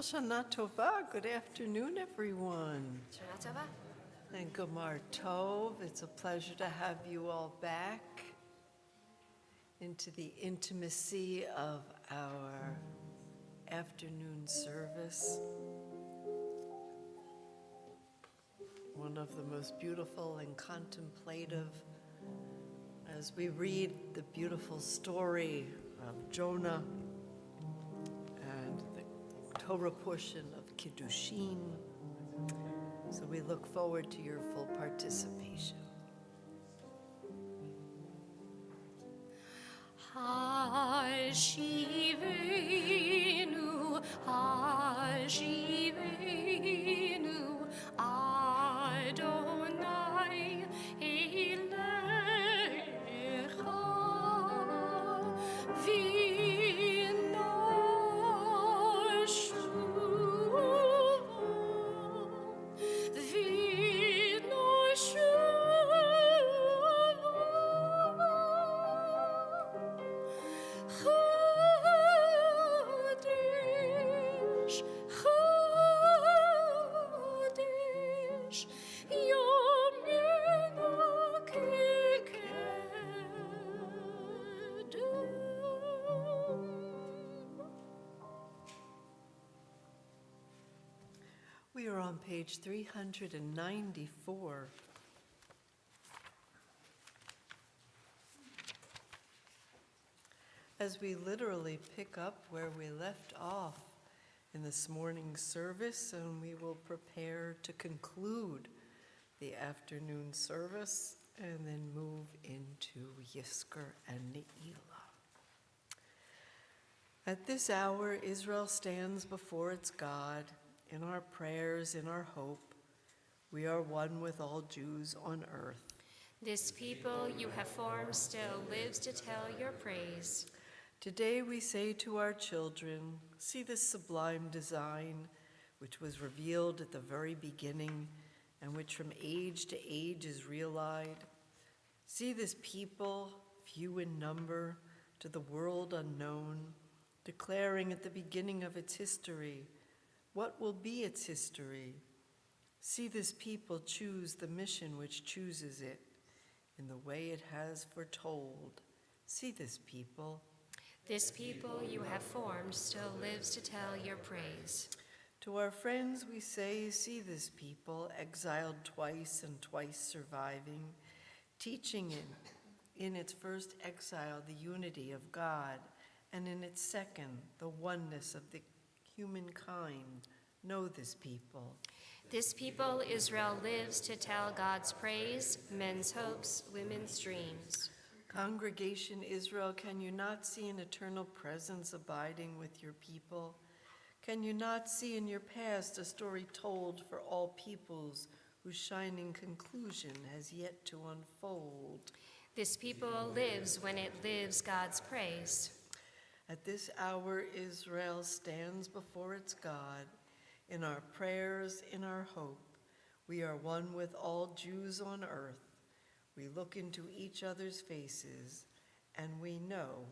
Shana Tova, good afternoon, everyone. Shana Tova. And Gomar Tov, it's a pleasure to have you all back into the intimacy of our afternoon service. One of the most beautiful and contemplative as we read the beautiful story of Jonah and the Torah portion of Kiddushin. So we look forward to your full participation. Hashivenu, Hashivenu, Adonai Elecha, We are on page 394. As we literally pick up where we left off in this morning's service, and we will prepare to conclude the afternoon service and then move into Yizkor and Neilah. At this hour, Israel stands before its God. In our prayers, in our hope, we are one with all Jews on earth. This people you have formed still lives to tell your praise. Today we say to our children, see this sublime design, which was revealed at the very beginning and which from age to age is realized. See this people, few in number, to the world unknown, declaring at the beginning of its history what will be its history. See this people choose the mission which chooses it in the way it has foretold. See this people. This people you have formed still lives to tell your praise. To our friends we say, see this people, exiled twice and twice surviving, teaching in its first exile the unity of God, and in its second the oneness of the humankind. Know this people. This people Israel lives to tell God's praise, men's hopes, women's dreams. Congregation Israel, can you not see an eternal presence abiding with your people? Can you not see in your past a story told for all peoples whose shining conclusion has yet to unfold? This people lives when it lives God's praise. At this hour, Israel stands before its God. In our prayers, in our hope, we are one with all Jews on earth. We look into each other's faces, and we know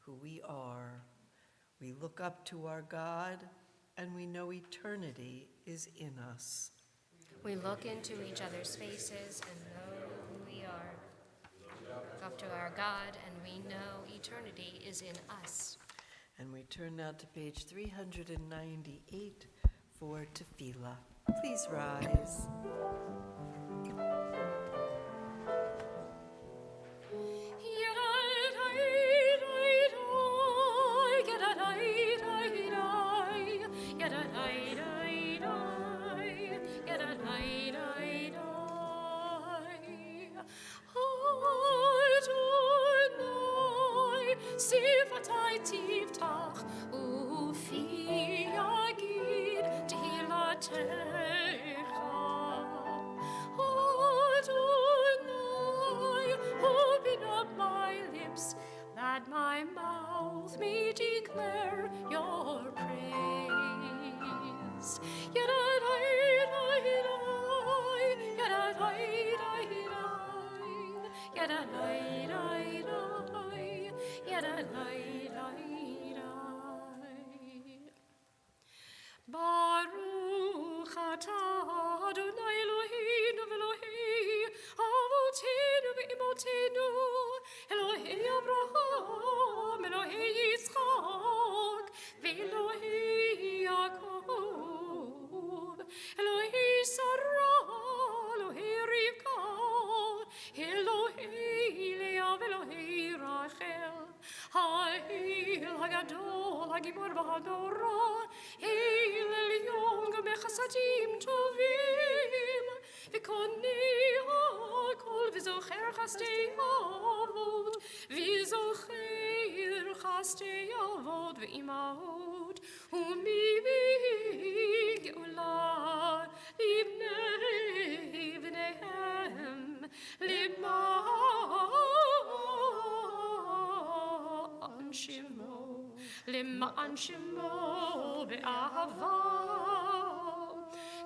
who we are. We look up to our God, and we know eternity is in us. We look into each other's faces and know who we are. Look up to our God, and we know eternity is in us. And we turn now to page 398 for Tefillah. Please rise. Sifatai tiftach ufi yagid tilatecha. Adonai, open up my lips, that my mouth may declare your praise. הגיבור והדורה, הלל יום גם בחסדים טובים, וקונה הכל וזוכר חסדי אבות, וזוכר חסדי אבות ואימהות, ומביא גאולה לבני בניהם, למען שמו באהבה.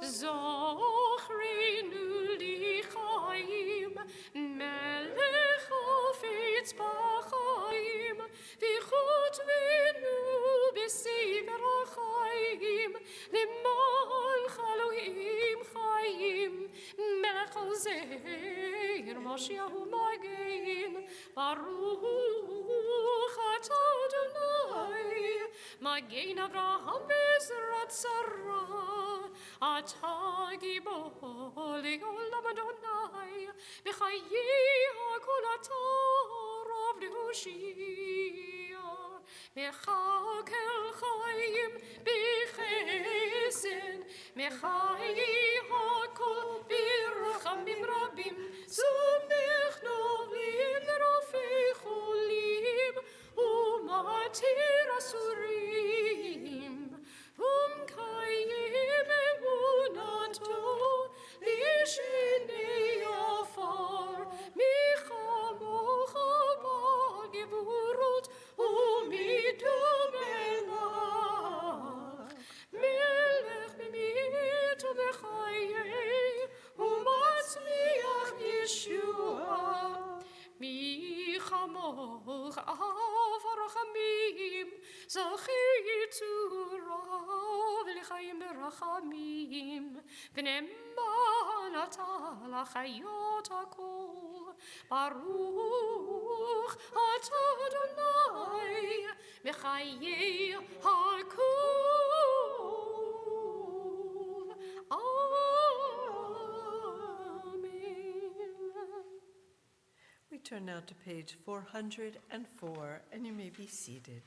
זוכרנו לחיים, מלך חפץ בחיים, וכותבנו בספר החיים, למען חלויים חיים, מלך עוזר, מושיע ומגן, ברוך אתה אדוני, מגן אברהם בעזרת שרה, אתה גיבור לעולם אדוני, בחיי הכל אתה רב להושיע, מחכה חיים בחסד, מחיי הכל ברחמים רבים, סומך נובלים ורופא חולים, ומתיר אסורים, ומקיים אמונתו לשני עפר, מחמוך בגבורות ומדומה לך, מלך במית ובחיי ומצליח ישועה, מי כמוך אב הרחמים, זכי צורה ולחיים ברחמים, ונאמן אתה לחיות הכל, ברוך אתה אדוני בחיי הכל. We turn now to page 404, and you may be seated.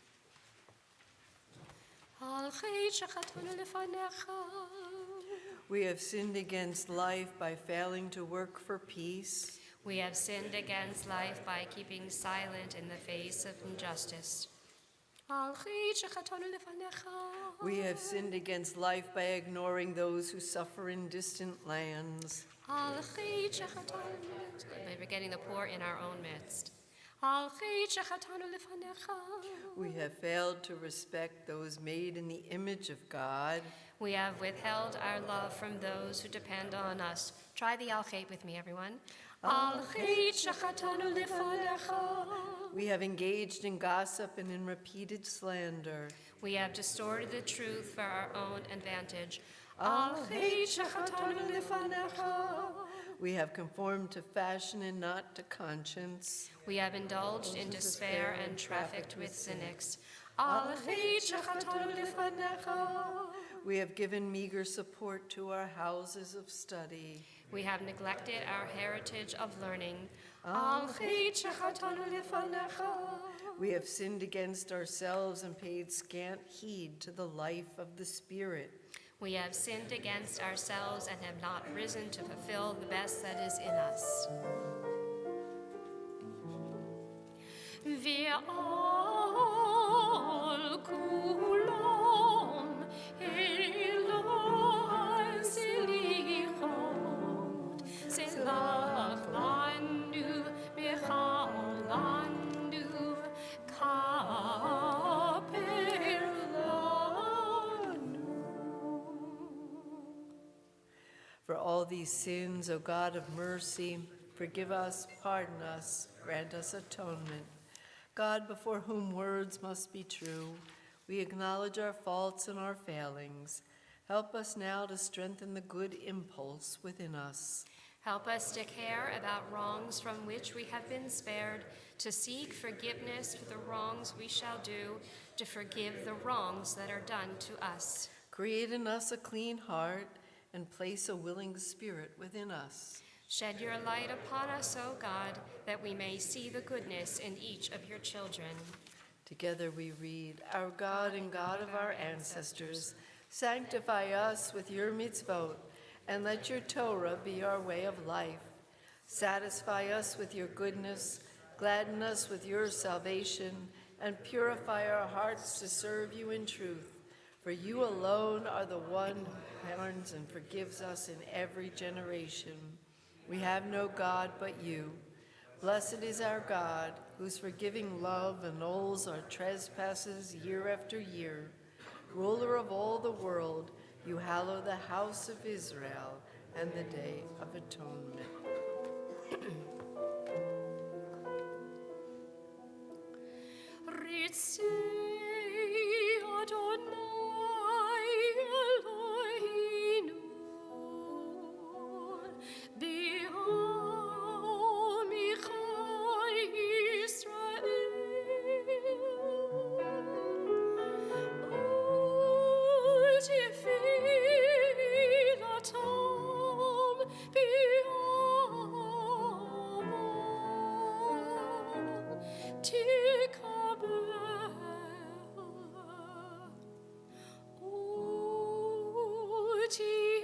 על חטא שחטאנו לפניך, We have sinned against life by failing to work for peace. We have sinned against life by keeping silent in the face of injustice. על חטא שחטאנו לפניך, We have sinned against life by ignoring those who suffer in distant lands. על חטא שחטאנו, By forgetting the poor in our own midst. על חטא שחטאנו לפניך, We have failed to respect those made in the image of God. We have withheld our love from those who depend on us. Try the Al-Khaib with me, everyone. על חטא שחטאנו לפניך, We have engaged in gossip and in repeated slander. We have distorted the truth for our own advantage. על חטא שחטאנו לפניך, We have conformed to fashion and not to conscience. We have indulged in despair and trafficked with cynics. על חטא שחטאנו לפניך, We have given meager support to our houses of study. We have neglected our heritage of learning. על חטא שחטאנו לפניך, We have sinned against ourselves and paid scant heed to the life of the Spirit. We have sinned against ourselves and have not risen to fulfill the best that is in us. ועל כולם אלוהי סליחות, סלח לנו מחלנו, כפר לנו. For all these sins, O God of mercy, forgive us, pardon us, grant us atonement. God, before whom words must be true, we acknowledge our faults and our failings. Help us now to strengthen the good impulse within us. Help us to care about wrongs from which we have been spared, to seek forgiveness for the wrongs we shall do, to forgive the wrongs that are done to us. Create in us a clean heart and place a willing spirit within us. Shed your light upon us, O God, that we may see the goodness in each of your children. Together we read, Our God and God of our ancestors, sanctify us with your mitzvot, and let your Torah be our way of life. Satisfy us with your goodness, gladden us with your salvation, and purify our hearts to serve you in truth. For you alone are the one who pardons and forgives us in every generation. We have no God but you. Blessed is our God, whose forgiving love annuls our trespasses year after year. Ruler of all the world, you hallow the house of Israel and the Day of Atonement. Ritzei Adonai Eloheinu b'amichai Yisrael u'tefilatam b'avam tikabel u'tili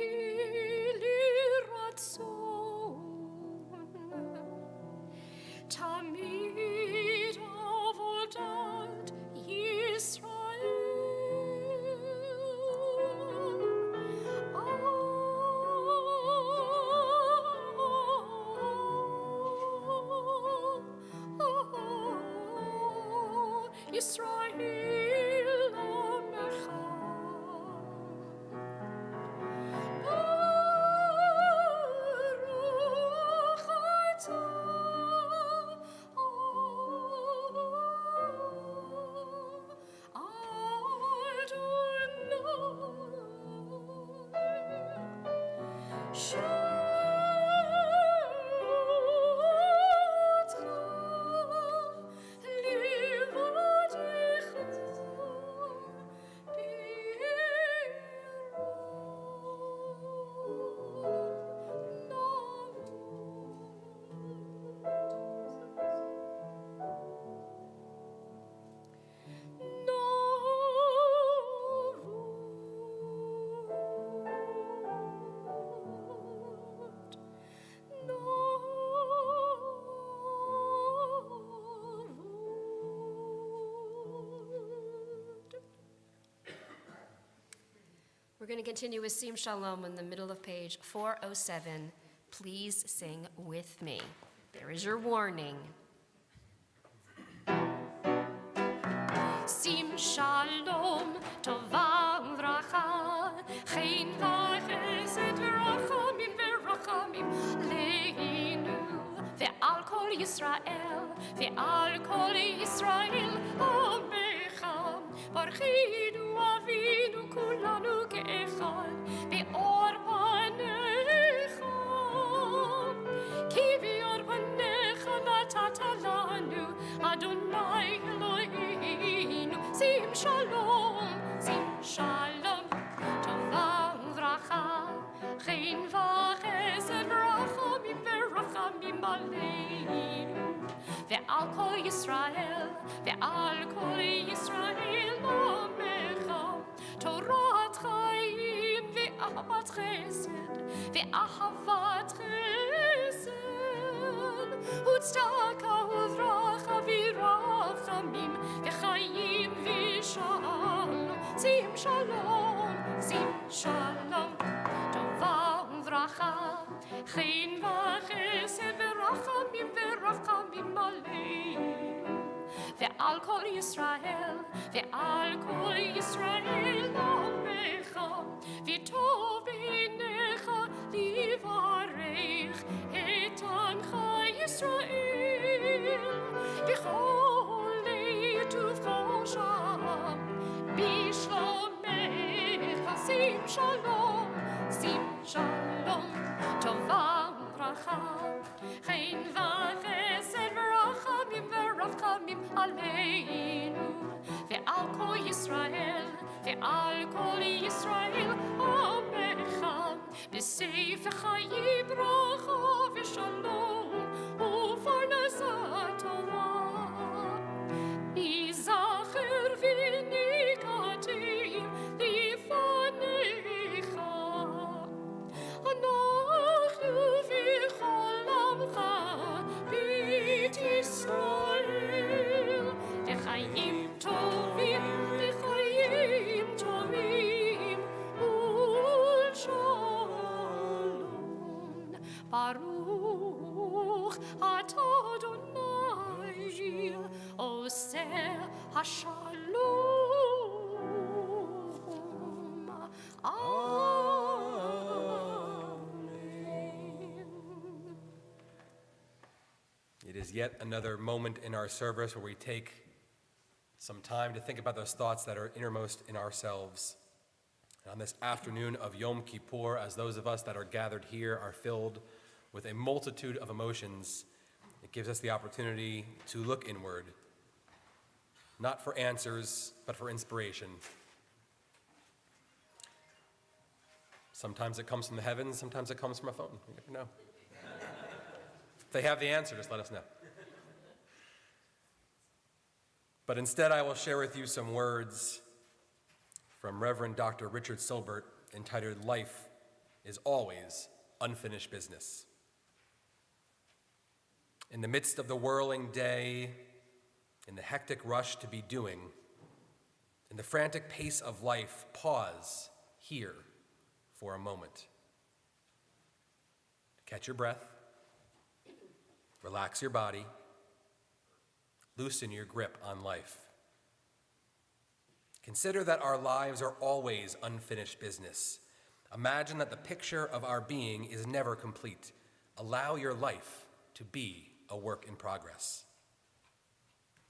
ratzon tamid avodat Yisrael Yisrael Amecha Baruch atah We're going to continue with Sim Shalom in the middle of page 407. Please sing with me. There is your warning. Sim Shalom, Tova Uvracha, Chen v'chesed v'rachamim v'rachamim leinu, ve'al kol Yisrael, ve'al kol Yisrael amecha, barchinu avinu kulanu ke'echad, be'or panecha, ki be'or panecha natata lanu, Adonai Eloheinu, Sim Shalom, Tova uvracha, Chen v'chesed v'rachamim v'rachamim aleinu, ve'al kol Yisrael amecha, Torat chaim ve'ahavat chesed, u'tzedaka uvracha v'rachamim ve'chaim v'shalom, Sim Shalom, Tova uvracha, Chen v'chesed v'rachamim v'rachamim aleinu, ve'al kol Yisrael amecha, v'tov b'einecha livarech et ancha Yisrael, b'chol leit uv'chol sham, b'shlomecha, Sim Shalom, Tova uvracha, Chen v'chesed v'rachamim aleinu, ve'al kol Yisrael amecha, b'sefer chayim bracha v'shalom, u'parnasa tova, izach Baruch atah Adonai, oseh hashalom. Amen. It is yet another moment in our service where we take some time to think about those thoughts that are innermost in ourselves. And on this afternoon of Yom Kippur, as those of us that are gathered here are filled with a multitude of emotions, it gives us the opportunity to look inward, not for answers, but for inspiration. Sometimes it comes from the heavens, sometimes it comes from a phone. You never know. If they have the answer, just let us know. But instead, I will share with you some words from Reverend Dr. Richard Silbert entitled, "Life is Always Unfinished Business." In the midst of the whirling day, in the hectic rush to be doing, in the frantic pace of life, pause here for a moment. Catch your breath, relax your body, loosen your grip on life. Consider that our lives are always unfinished business. Imagine that the picture of our being is never complete. Allow your life to be a work in progress.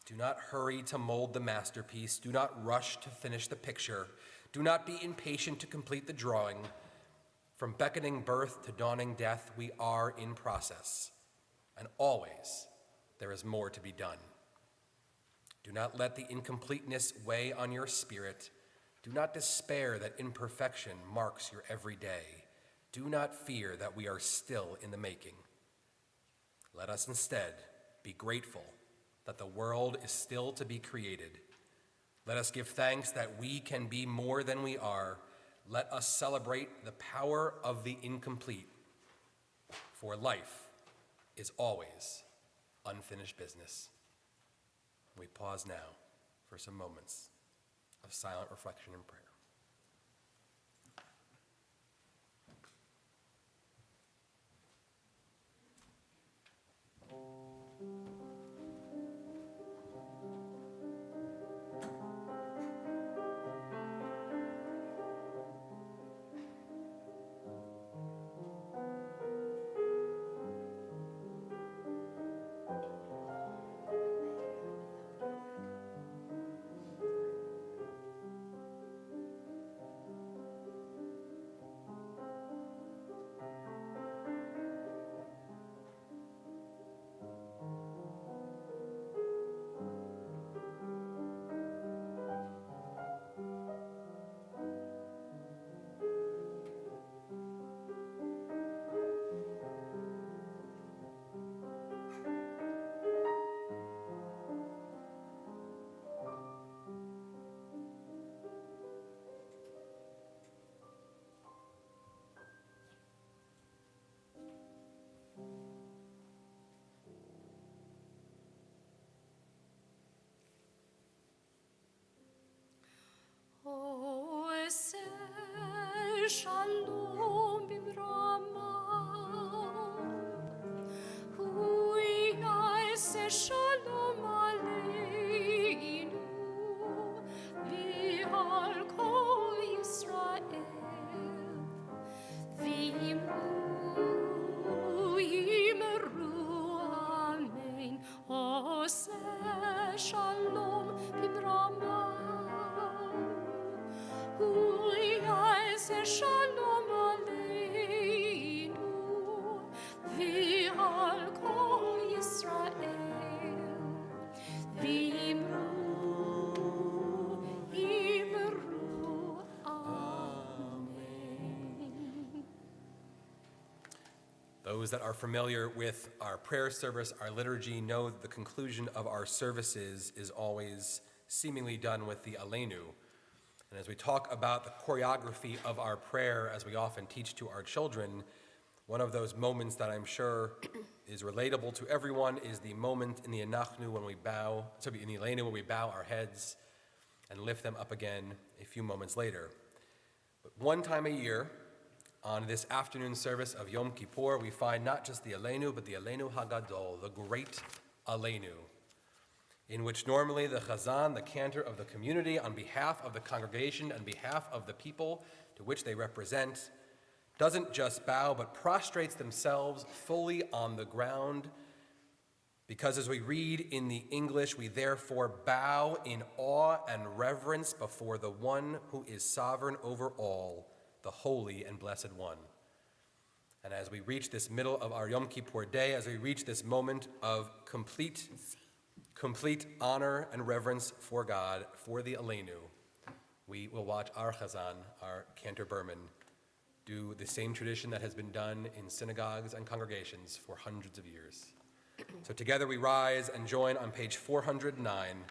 Do not hurry to mold the masterpiece. Do not rush to finish the picture. Do not be impatient to complete the drawing. From beckoning birth to dawning death, we are in process, and always there is more to be done. Do not let the incompleteness weigh on your spirit. Do not despair that imperfection marks your every day. Do not fear that we are still in the making. Let us instead be grateful that the world is still to be created. Let us give thanks that we can be more than we are. Let us celebrate the power of the incomplete, for life is always unfinished business. We pause now for some moments of silent reflection and prayer. Shalom b'Rama, hu yaseh shalom aleinu v'al kol Yisrael, v'yimru amen. Oseh shalom b'Rama, Shalom aleinu v'al kol Yisrael, v'imru amen. Those that are familiar with our prayer service, our liturgy, know that the conclusion of our services is always seemingly done with the Aleinu. And as we talk about the choreography of our prayer, as we often teach to our children, one of those moments that I'm sure is relatable to everyone is the moment in the Anachnu when we bow, in the Aleinu when we bow our heads and lift them up again a few moments later. But one time a year, On this afternoon service of Yom Kippur, we find not just the Aleinu, but the Aleinu Hagadol, the great Aleinu, in which normally the Chazan, the cantor of the community, on behalf of the congregation and behalf of the people to which they represent, doesn't just bow, but prostrates themselves fully on the ground, because as we read in the English, we therefore bow in awe and reverence before the one who is sovereign over all, the Holy and Blessed One. And as we reach this middle of our Yom Kippur day, as we reach this moment of complete honor and reverence for God, for the Aleinu, we will watch our Chazan, our Cantor Berman, do the same tradition that has been done in synagogues and congregations for hundreds of years. So together we rise and join on page 409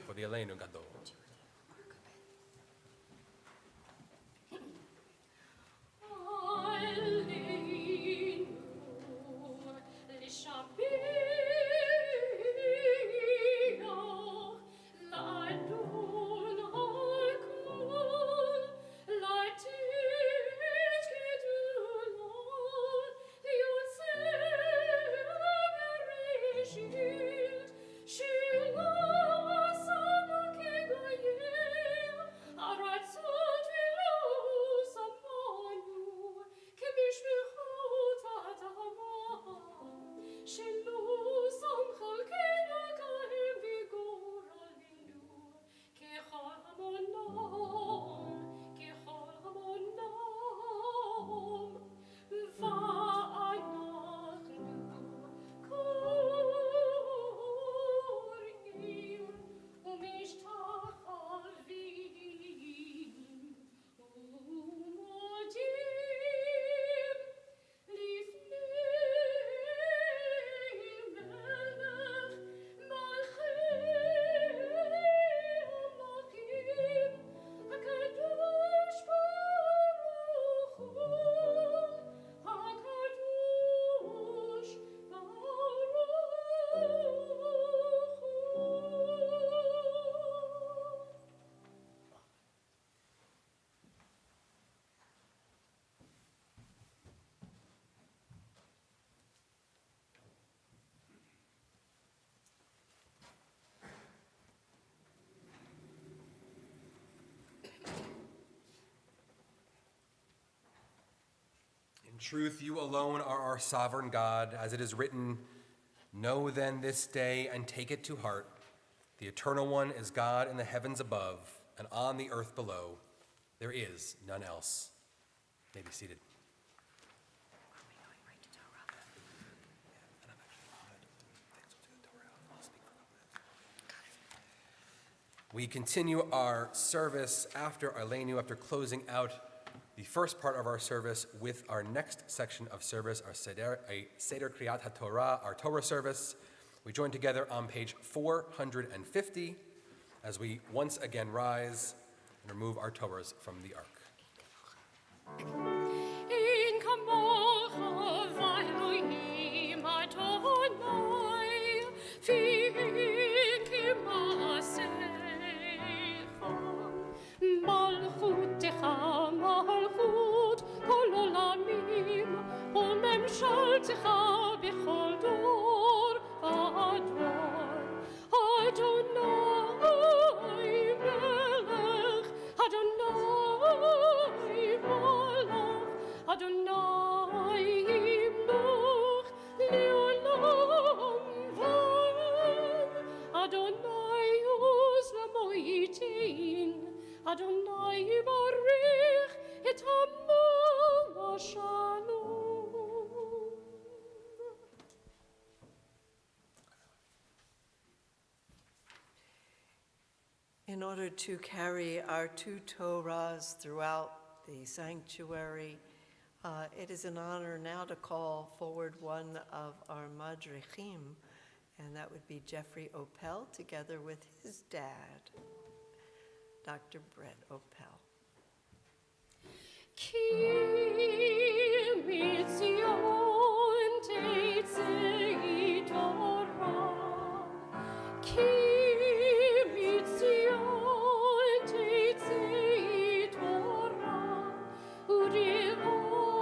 for the Aleinu Gadol. Truth, you alone are our sovereign God, as it is written, "Know then this day and take it to heart. The Eternal One is God in the heavens above and on the earth below. There is none else." You may be seated. We continue our service after Aleinu, after closing out the first part of our service with our next section of service, our Seder Kriyat HaTorah, our Torah service. We join together on page 450 as we once again rise and remove our Torahs from the ark. ממשלתך בכל דור ודור. אדוני מלך, אדוני מלך, אדוני ימלוך לעולם ועד. אדוני עוז למויטין, אדוני יברך את עמו בשלום. In order to carry our two Torahs throughout the sanctuary, it is an honor now to call forward one of our madrichim, and that would be Jeffrey Opel, together with his dad, Dr. Brett Opel. Ki mitzion teitzei Torah, ki mitzion teitzei Torah, u'ri'ot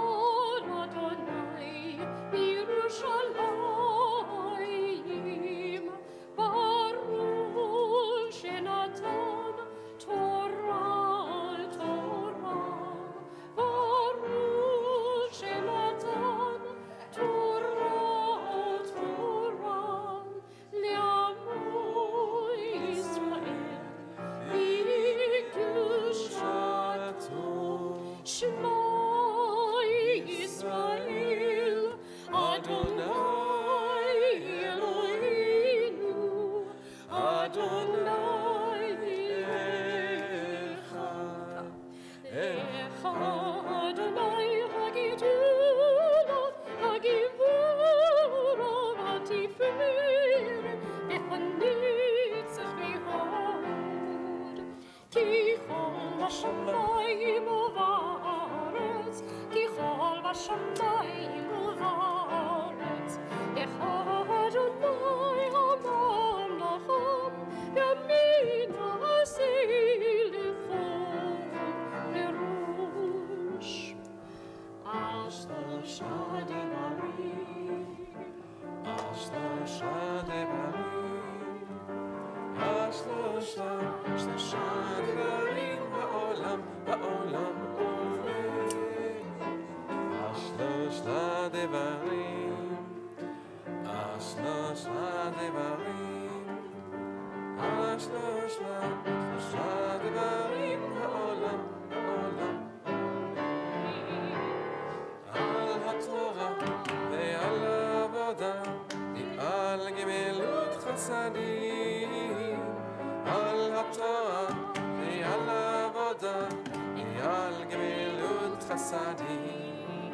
chasadim.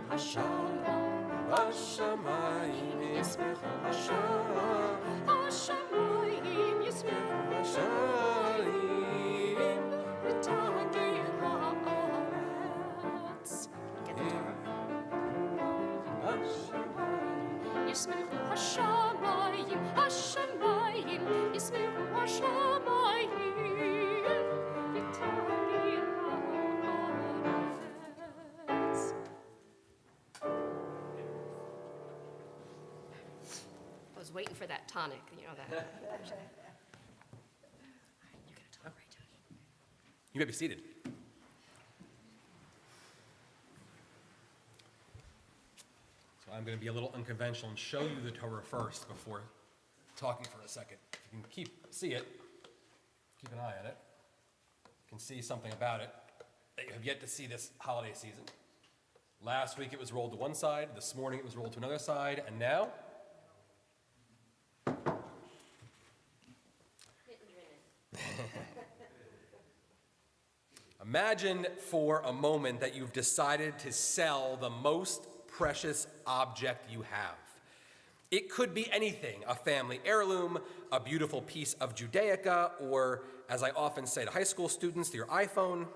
Hashalom, Hashamayim yismechu hashamayim. Hashamayim yismechu Hashamayim. v'tagi ha'aretz. Get the Torah. Yismechu hashamayim, hashamayim, yismechu hashamayim v'tagi ha'aretz. I was waiting for that tonic, you know that. You gotta talk right, Josh. You may be seated. So I'm going to be a little unconventional and show you the Torah first before talking for a second. If you can see it, keep an eye on it. You can see something about it that you have yet to see this holiday season. Last week it was rolled to one side, this morning it was rolled to another side, and now? Imagine for a moment that you've decided to sell the most precious object you have. It could be anything, a family heirloom, a beautiful piece of Judaica, or, as I often say to high school students, your iPhone.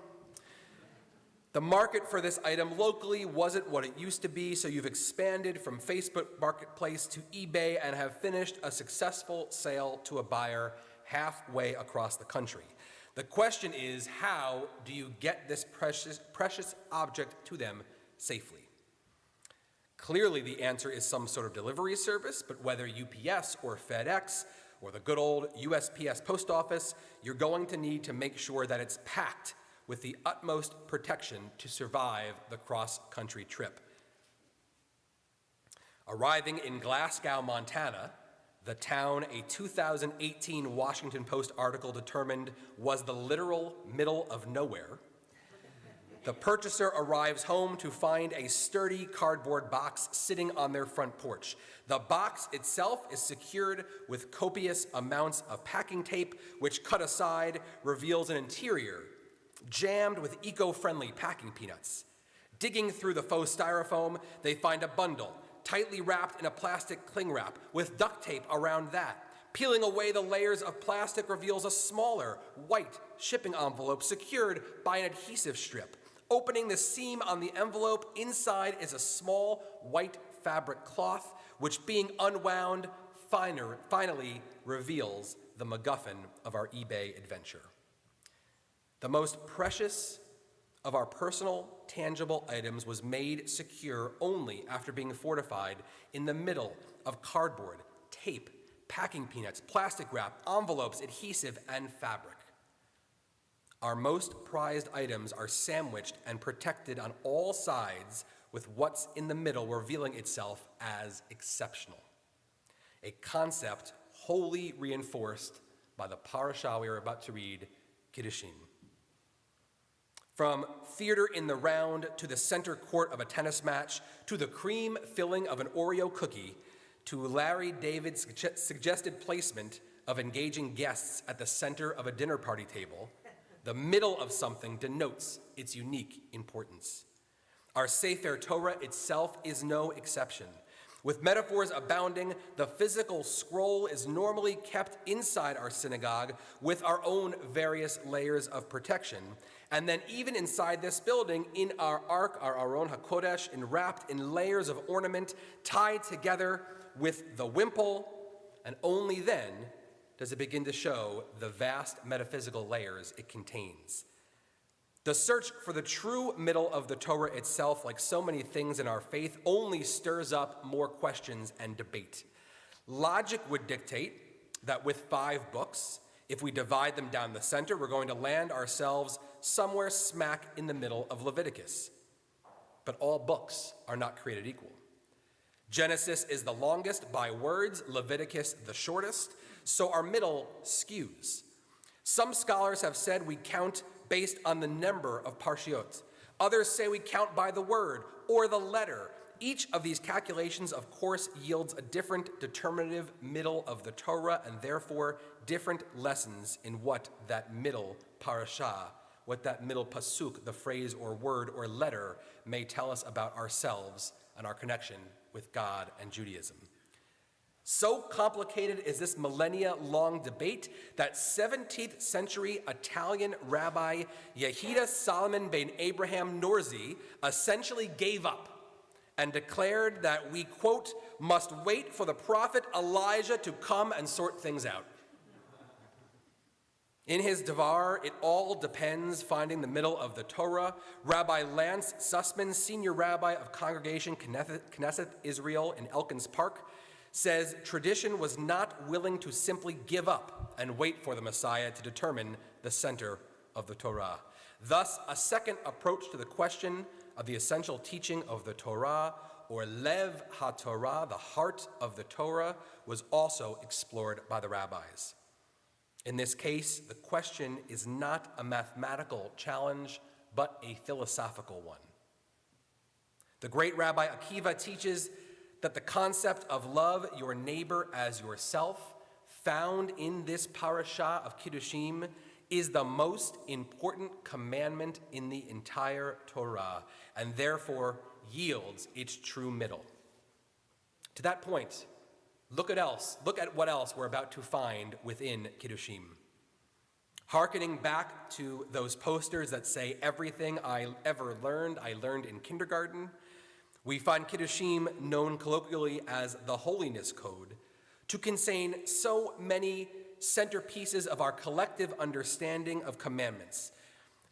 The market for this item locally wasn't what it used to be, so you've expanded from Facebook Marketplace to eBay and have finished a successful sale to a buyer halfway across the country. The question is, how do you get this precious object to them safely? Clearly, the answer is some sort of delivery service, but whether UPS or FedEx or the good old USPS post office, you're going to need to make sure that it's packed with the utmost protection to survive the cross-country trip. Arriving in Glasgow, Montana, the town a 2018 Washington Post article determined was the literal middle of nowhere, the purchaser arrives home to find a sturdy cardboard box sitting on their front porch. The box itself is secured with copious amounts of packing tape, which cut aside reveals an interior jammed with eco-friendly packing peanuts. Digging through the faux styrofoam, they find a bundle, tightly wrapped in a plastic cling wrap, with duct tape around that. Peeling away the layers of plastic reveals a smaller, white shipping envelope secured by an adhesive strip. Opening the seam on the envelope, inside is a small white fabric cloth, which being unwound, finally reveals the MacGuffin of our eBay adventure. The most precious of our personal, tangible items was made secure only after being fortified in the middle of cardboard, tape, packing peanuts, plastic wrap, envelopes, adhesive, and fabric. Our most prized items are sandwiched and protected on all sides with what's in the middle revealing itself as exceptional. A concept wholly reinforced by the parashah we are about to read, Kiddushin. From theater in the round to the center court of a tennis match, to the cream filling of an Oreo cookie, to Larry David's suggested placement of engaging guests at the center of a dinner party table, the middle of something denotes its unique importance. Our Sefer Torah itself is no exception. With metaphors abounding, the physical scroll is normally kept inside our synagogue with our own various layers of protection. And then even inside this building, in our Ark, our Aron HaKodesh, wrapped in layers of ornament, tied together with the wimple, and only then does it begin to show the vast metaphysical layers it contains. The search for the true middle of the Torah itself, like so many things in our faith, only stirs up more questions and debate. Logic would dictate that with 5 books, if we divide them down the center, we're going to land ourselves somewhere smack in the middle of Leviticus. But all books are not created equal. Genesis is the longest by words, Leviticus the shortest, so our middle skews. Some scholars have said we count based on the number of parshiot. Others say we count by the word or the letter. Each of these calculations, of course, yields a different determinative middle of the Torah and therefore different lessons in what that middle parashah what that middle pasuk, the phrase or word or letter, may tell us about ourselves and our connection with God and Judaism. So complicated is this millennia-long debate that 17th century Italian rabbi Yehuda Solomon ben Abraham Norzi essentially gave up and declared that we, quote, must wait for the prophet Elijah to come and sort things out. In his Devar, It All Depends, Finding the Middle of the Torah, Rabbi Lance Sussman, senior rabbi of Congregation Knesset Israel in Elkins Park, says tradition was not willing to simply give up and wait for the Messiah to determine the center of the Torah. Thus, a second approach to the question of the essential teaching of the Torah, or Lev HaTorah, the heart of the Torah, was also explored by the rabbis. In this case, the question is not a mathematical challenge, but a philosophical one. The great Rabbi Akiva teaches that the concept of love your neighbor as yourself, found in this parashah of Kiddushim, is the most important commandment in the entire Torah, and therefore yields its true middle. To that point, look at what else we're about to find within Kiddushim. Harkening back to those posters that say everything I ever learned, I learned in kindergarten, we find Kiddushim, known colloquially as the Holiness Code, to contain so many centerpieces of our collective understanding of commandments.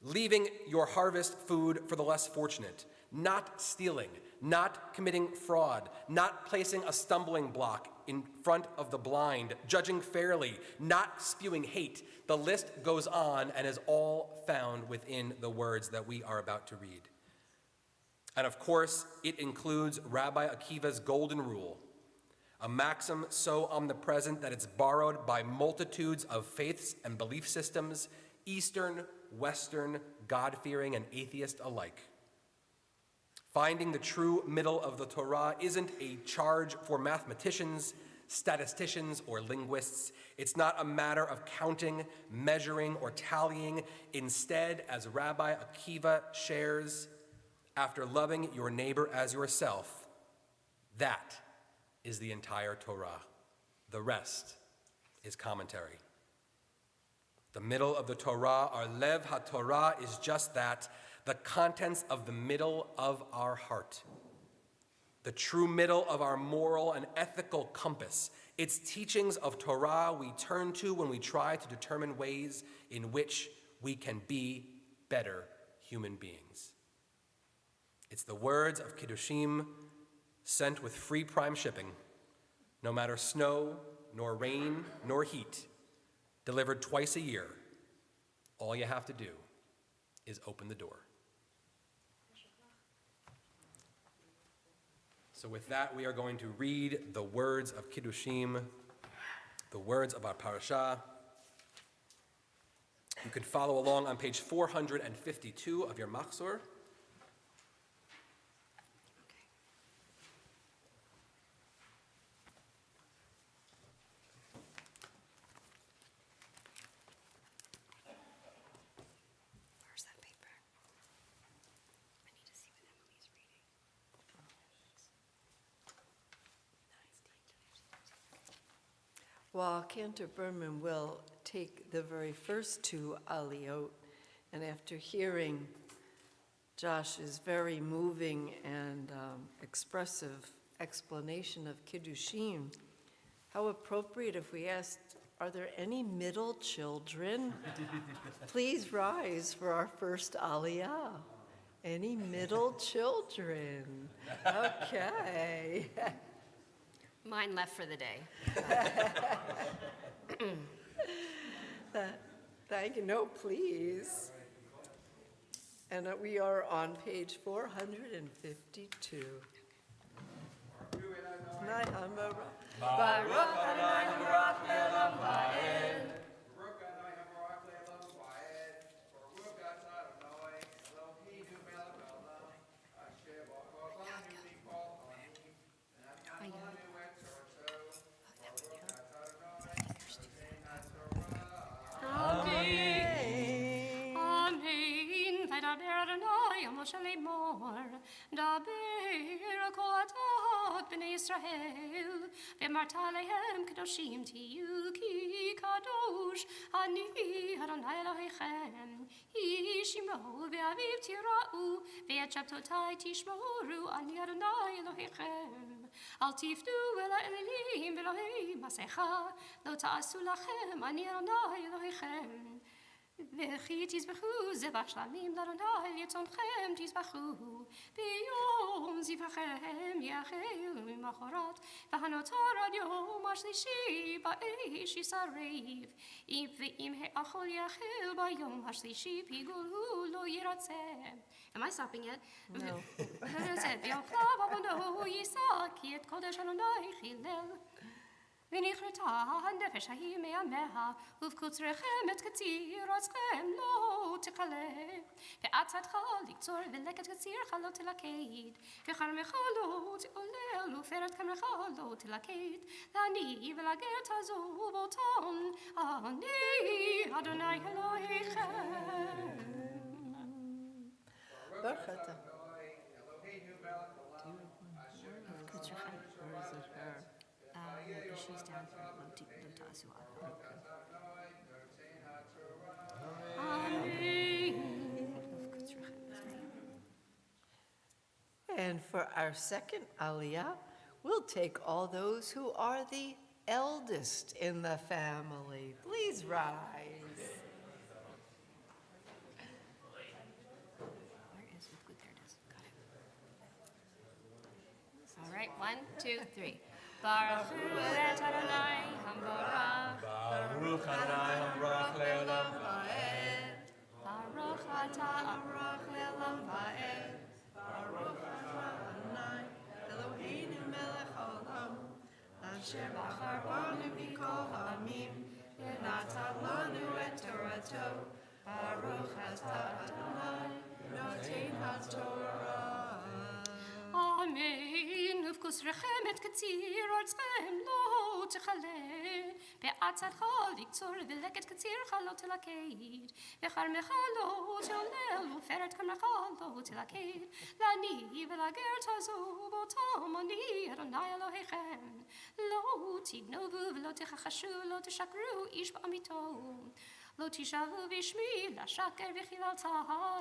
Leaving your harvest food for the less fortunate, not stealing, not committing fraud, not placing a stumbling block in front of the blind, judging fairly, not spewing hate. The list goes on and is all found within the words that we are about to read. And of course, it includes Rabbi Akiva's golden rule, a maxim so omnipresent that it's borrowed by multitudes of faiths and belief systems, Eastern, Western, God-fearing, and atheist alike. Finding the true middle of the Torah isn't a charge for mathematicians, statisticians, or linguists. It's not a matter of counting, measuring, or tallying. Instead, as Rabbi Akiva shares, after loving your neighbor as yourself, that is the entire Torah. The rest is commentary. The middle of the Torah, our Lev HaTorah, is just that, the contents of the middle of our heart. The true middle of our moral and ethical compass. It's teachings of Torah we turn to when we try to determine ways in which we can be better human beings. It's the words of Kiddushim sent with free prime shipping, no matter snow, nor rain, nor heat, delivered twice a year. All you have to do is open the door. So with that, we are going to read the words of Kiddushim, the words of our parashah. You can follow along on page 452 of your machzor. Where's that paper? I need to see what Emily's reading. While Cantor Berman will take the very first two aliyot, and after hearing Josh's very moving and expressive explanation of Kiddushim, how appropriate if we asked, are there any middle children? Please rise for our first aliyah. Any middle children? Okay. Mine left for the day. Thank you. No, please. And we are on page 452. Baruch Adonai Baruch Le'olam Va'ed. Amen. Yisrael, ve'amart alehem kadoshim tiyu ki kadosh ani Adonai Elohechem. Yishimo ve'aviv tira'u ve'et shabtotai tishmoru ani Adonai Elohechem. Al tiftu el ha'elim ve'lohei masecha lo ta'asu lachem ani Adonai Elohechem. וכי תזבחו זבח שלמים לאדוני לרצונכם תזבחו ביום זבחכם יחל ממחרת והנותר עד יום השלישי באש ישרף ואם האכול יחל ביום השלישי פיגולו לא ירצה. Am I stopping yet? No. ויאכלו עבונו יישא כי את קודש אדוני חילל ונכרתה הנפש ההיא מימיה, ובקוצריכם את קציר עוזכם לא תכלה. ועצתך לקצור ולקט קצירך לא תלקט, וכרמך לא תעולל, ופרד כרמך לא תלקט, לעני ולגר תעזוב אותם, אני אדוני אלוהיכם. Baruch atah. קוצריכם. Or is it her? She's down for lo ta'asu avel. And for our second aliyah, we'll take all those who are the eldest in the family. Please rise. Where is with good? There it is. Got it. All right, 1, 2, 3. Baruch hu et Adonai hamborach. Baruch Adonai hamborach le'olam va'ed. Baruch atah Baruch le'olam va'ed. Baruch atah Adonai Eloheinu melech haolam. Asher bachar banu mikol ha'amim. V'natan lanu et torato. Baruch atah Adonai noten haTorah. Amen. ובקוצריכם את קציר ארצכם לא תכלה, בעצתך לקצור ולקט קצירך לא תלקט, וכרמך לא תעולל ופרד כרמך לא תלקט, לעני ולגר תעזוב אותם, אני אדוני אלוהיכם. לא תגנובו ולא תכחשו, לא תשקרו איש בעמיתו. לא תשאבו בשמי לשקר וחיללת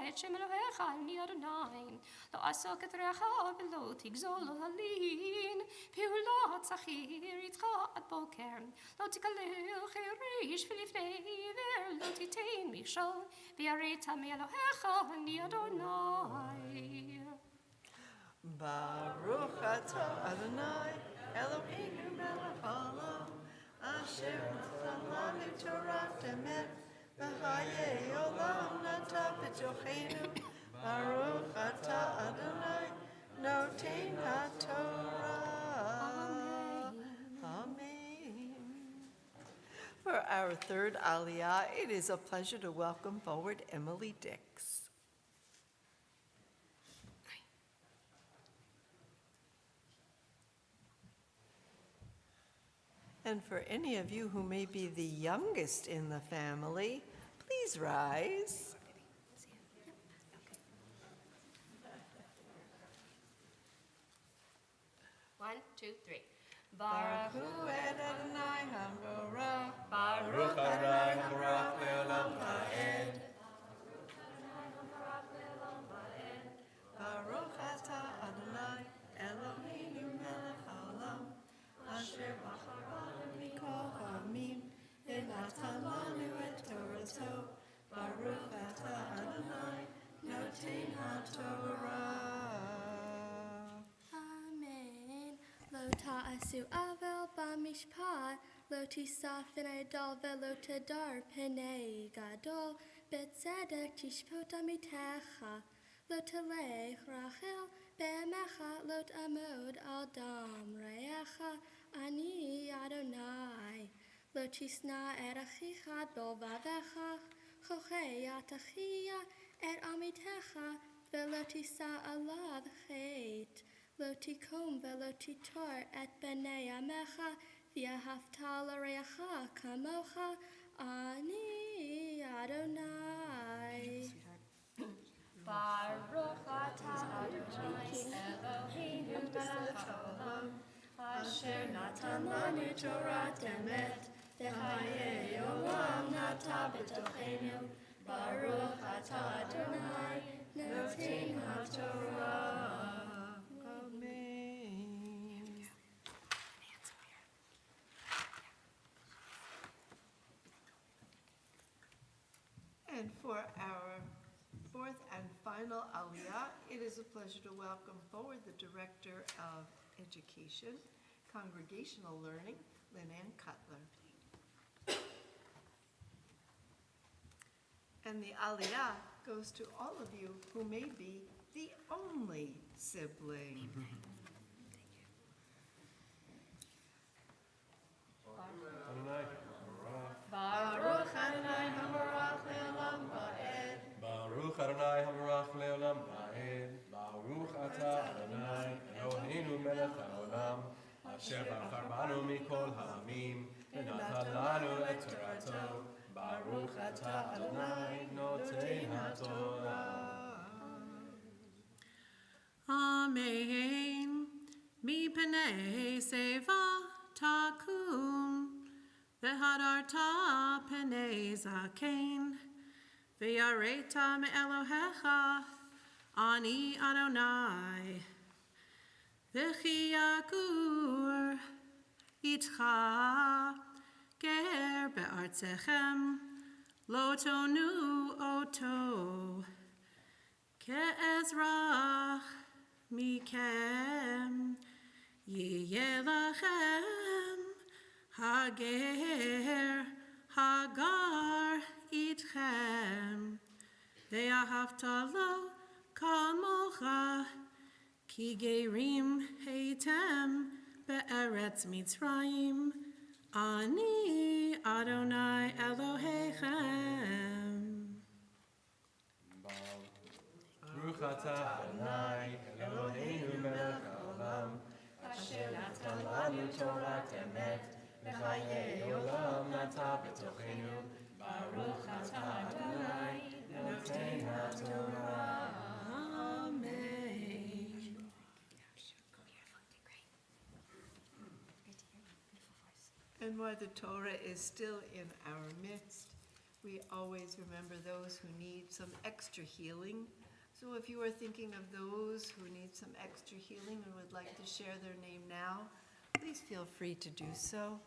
את שם אלוהיך אני אדוני. לא עסוק את רעך ולא תגזול לא הלין, פעולת שכיר איתך עד בוקר. לא תקלל חריש ולפני עיוור, לא תיתן מכשול, ויראת מאלוהיך אני אדוני. Baruch atah Adonai Eloheinu melech haolam. Asher natan lanu Torah emet. V'hayei olam nata b'tochenu. Baruch atah Adonai noten haTorah. Amen. For our third aliyah, it is a pleasure to welcome forward Emily Dix. And for any of you who may be the youngest in the family, please rise. One, two, three. Baruch hu et Adonai hamborach. Baruch Adonai hamborach le'olam va'ed. Baruch atah Adonai Eloheinu melech haolam. Asher bachar banu mikol ha'amim. V'natan lanu et torato. Baruch atah Adonai noten haTorah. Amen. Lo ta'asu avel b'mishpat, lo tisafin adol velo tadar penei gadol, betzedek tishpot amitecha, lo telech rachel be'emecha, lo t'amod al dam re'echa, ani Adonai. Lo tisna et achicha b'ovavecha, chochei atachia et amitecha, velo tisa alav chet. Lo tikom velo titor et b'nei amecha, v'ahavta l'reacha kamocha, ani Adonai. Baruch atah Adonai Eloheinu melech haolam, Asher natan lanu Torat emet, v'chayei olam nata b'tochenu, Baruch atah Adonai, noten haTorah. Amen. And for our fourth and final Aliyah, it is a pleasure to welcome forward the Director of Education, Congregational Learning, Lynn-Ann Cutler. And the Aliyah goes to all of you who may be the only sibling. Baruch Adonai Hamarach Le'olam Va'ed. Baruch Adonai Hamarach Le'olam Va'ed. Baruch Atah Adonai Eloheinu Melech HaOlam Asher Bachar banu mikol ha'amim v'natan lanu et Torato. Baruch Atah Adonai noten haTorah. Amen. Mi penei seva takum, vehadarta penei zakein, ve'yareta me Elohecha, ani Adonai, v'chi yagur itcha ger be'artzechem, lo tonu oto, ke'ezrach mikem, yeh lachem hager hagar itchem, ve'ahavta lo kamocha, ki gerim heitem be'eretz Mitzrayim, ani Adonai Elohechem. Baruch Atah Adonai Eloheinu Melech HaOlam Asher natan lanu Torat emet v'chayei olam nata b'tochenu. Baruch Atah Adonai noten haTorah. Amen. And while the Torah is still in our midst, we always remember those who need some extra healing. So if you are thinking of those who need some extra healing and would like to share their name now, please feel free to do so.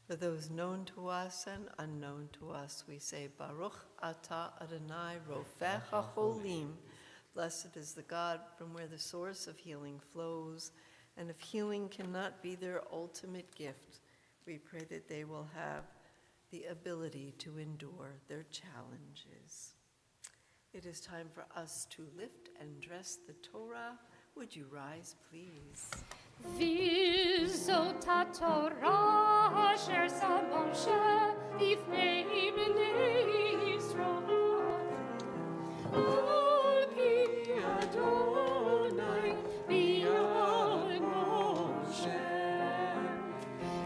For those known to us and unknown to us, we say, Baruch atah Adonai rofech hacholim. Blessed is the God from where the source of healing flows. And if healing cannot be their ultimate gift, we pray that they will have the ability to endure their challenges. It is time for us to lift and dress the Torah. Would you rise, please? V'zot haTorah asher sa Moshe lifnei bnei Yisrael. Kol ki Adonai b'yad Moshe.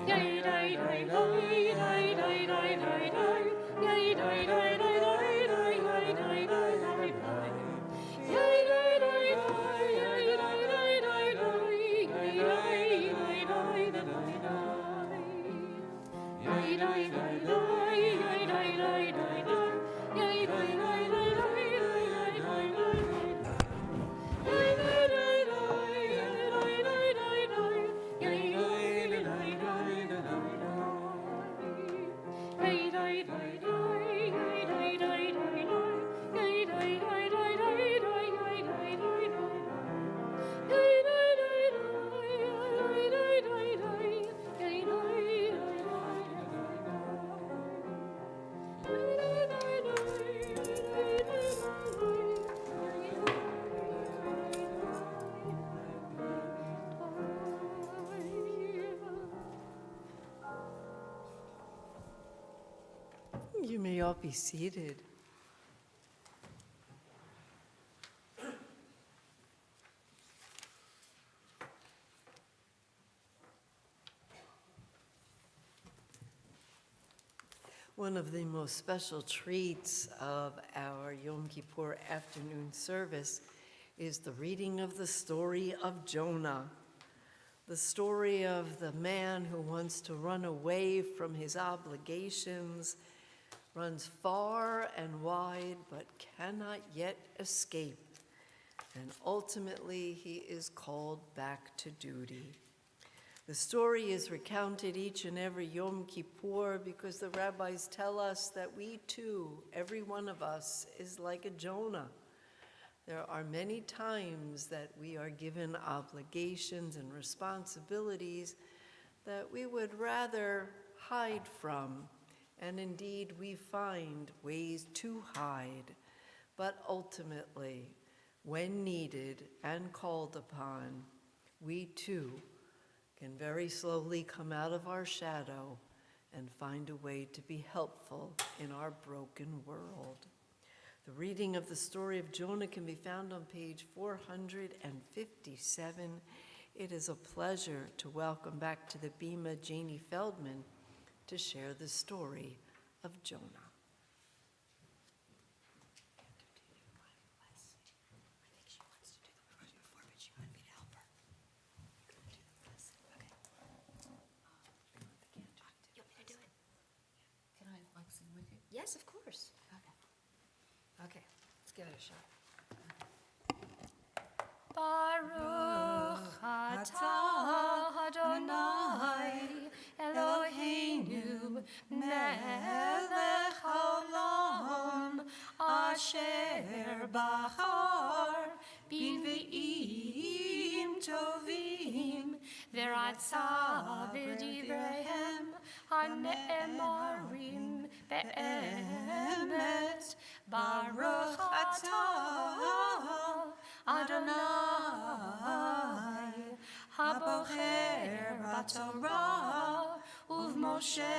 Yai dai dai dai dai dai dai dai dai. Yai dai dai dai dai dai dai dai dai dai dai. Yai dai dai dai yai dai dai dai dai. Yai dai dai dai dai dai. Yai dai dai dai yai dai dai dai dai. Yai dai dai dai dai yai dai dai dai dai. Yai dai dai dai yai dai dai dai dai. Yai dai dai dai dai dai dai. Yai dai dai dai yai dai dai dai dai. Yai dai dai dai dai dai yai dai dai dai dai. Yai dai dai dai yai dai dai dai. Yai dai dai dai dai dai. Yai dai dai dai yai dai dai dai. Yai dai dai dai You may all be seated. One of the most special treats of our Yom Kippur afternoon service is the reading of the story of Jonah, the story of the man who wants to run away from his obligations, runs far and wide but cannot yet escape, and ultimately he is called back to duty. The story is recounted each and every Yom Kippur because the rabbis tell us that we too, every one of us, is like a Jonah. There are many times that we are given obligations and responsibilities that we would rather hide from, and indeed we find ways to hide. But ultimately, when needed and called upon, we too can very slowly come out of our shadow and find a way to be helpful in our broken world. The reading of the story of Jonah can be found on page 457. It is a pleasure to welcome back to the Bima Janie Feldman to share the story of Jonah. Yes, of course. Okay, let's give it a shot. Baruch atah Adonai Eloheinu melech haolam asher bachar b'nvi'im tovim v'ratza b'divrehem hane'emarim be'emet Baruch atah Adonai habocher b'Torah uv'Moshe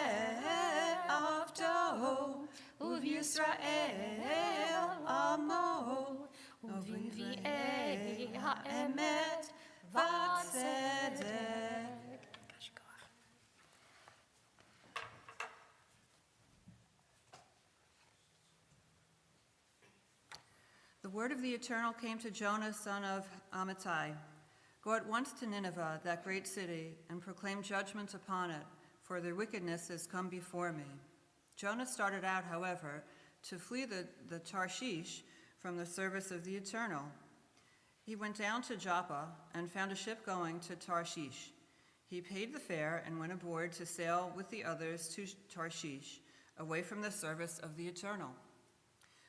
avdo uv'Yisrael amo uv'nvi'ei ha'emet v'tzedek. The word of the Eternal came to Jonah, son of Amittai. Go at once to Nineveh, that great city, and proclaim judgment upon it, for their wickedness has come before me. Jonah started out, however, to flee the Tarshish from the service of the Eternal. He went down to Joppa and found a ship going to Tarshish. He paid the fare and went aboard to sail with the others to Tarshish, away from the service of the Eternal.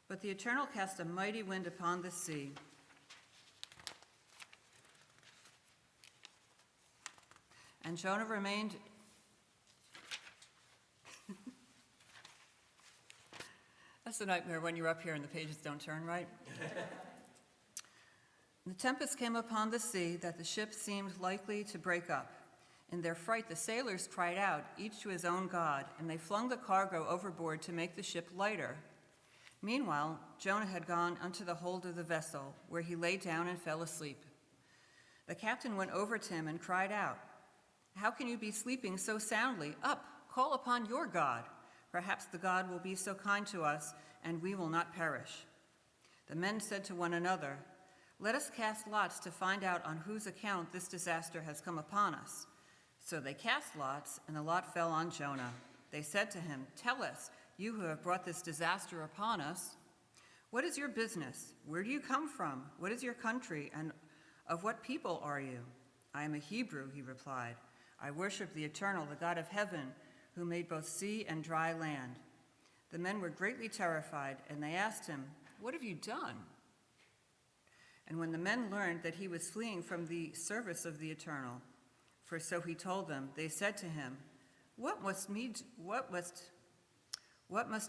But the Eternal cast a mighty wind upon the sea. And Jonah remained That's the nightmare when you're up here and the pages don't turn right. The tempest came upon the sea that the ship seemed likely to break up. In their fright, the sailors cried out, each to his own god, and they flung the cargo overboard to make the ship lighter. Meanwhile, Jonah had gone unto the hold of the vessel, where he lay down and fell asleep. The captain went over to him and cried out, "How can you be sleeping so soundly? Up, call upon your God. Perhaps the God will be so kind to us, and we will not perish." The men said to one another, "Let us cast lots to find out on whose account this disaster has come upon us." So they cast lots, and the lot fell on Jonah. They said to him, "Tell us, you who have brought this disaster upon us, what is your business? Where do you come from? What is your country, and of what people are you?" "I am a Hebrew," he replied. "I worship the Eternal, the God of heaven, who made both sea and dry land." The men were greatly terrified, and they asked him, "What have you done?" And when the men learned that he was fleeing from the service of the Eternal, for so he told them, they said to him, What must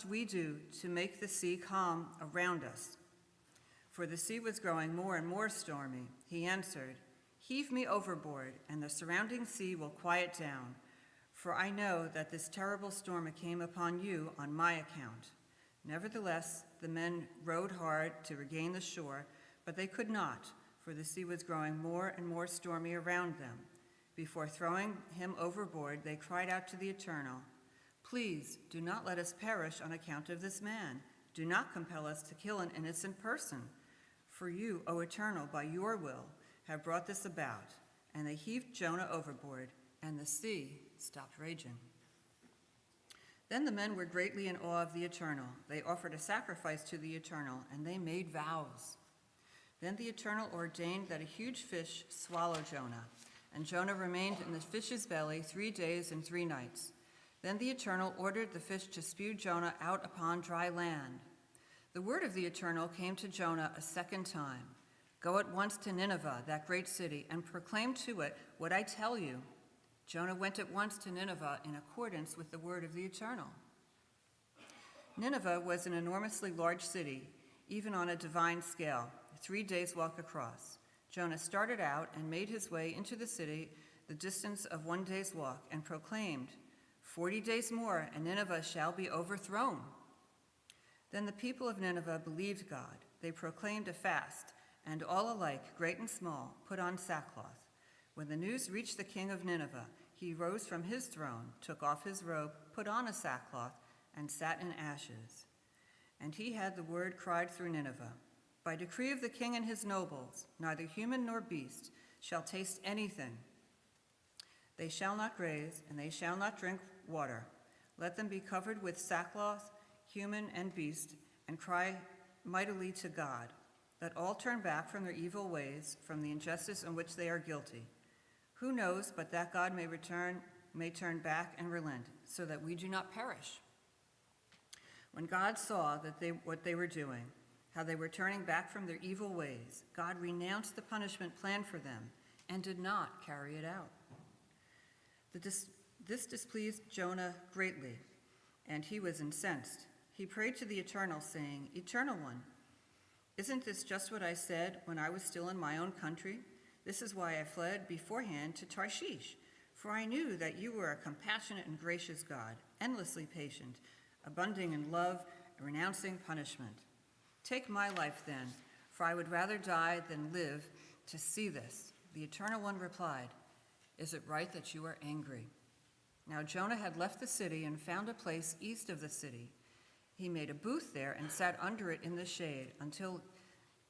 we do to make the sea calm around us?" For the sea was growing more and more stormy. He answered, "Heave me overboard, and the surrounding sea will quiet down. For I know that this terrible storm came upon you on my account." Nevertheless, the men rowed hard to regain the shore, but they could not, for the sea was growing more and more stormy around them. Before throwing him overboard, they cried out to the Eternal, Please do not let us perish on account of this man. Do not compel us to kill an innocent person. For you, O Eternal, by your will, have brought this about. And they heaved Jonah overboard, and the sea stopped raging. Then the men were greatly in awe of the Eternal. They offered a sacrifice to the Eternal, and they made vows. Then the Eternal ordained that a huge fish swallow Jonah, and Jonah remained in the fish's belly 3 days and 3 nights. Then the Eternal ordered the fish to spew Jonah out upon dry land. The word of the Eternal came to Jonah a second time. Go at once to Nineveh, that great city, and proclaim to it what I tell you. Jonah went at once to Nineveh in accordance with the word of the Eternal. Nineveh was an enormously large city, even on a divine scale, 3 days' walk across. Jonah started out and made his way into the city the distance of 1 day's walk and proclaimed, 40 days more and Nineveh shall be overthrown. Then the people of Nineveh believed God. They proclaimed a fast, and all alike, great and small, put on sackcloth. When the news reached the king of Nineveh, he rose from his throne, took off his robe, put on a sackcloth, and sat in ashes. And he had the word cried through Nineveh, by decree of the king and his nobles, neither human nor beast shall taste anything. They shall not graze, and they shall not drink water. Let them be covered with sackcloth, human and beast, and cry mightily to God. Let all turn back from their evil ways, from the injustice in which they are guilty. Who knows but that God may turn back and relent, so that we do not perish? When God saw what they were doing, how they were turning back from their evil ways, God renounced the punishment planned for them and did not carry it out. This displeased Jonah greatly, and he was incensed. He prayed to the Eternal, saying, Eternal One, isn't this just what I said when I was still in my own country? This is why I fled beforehand to Tarshish, for I knew that you were a compassionate and gracious God, endlessly patient, abounding in love, and renouncing punishment. Take my life then, for I would rather die than live to see this. The Eternal One replied, Is it right that you are angry? Now Jonah had left the city and found a place east of the city. He made a booth there and sat under it in the shade until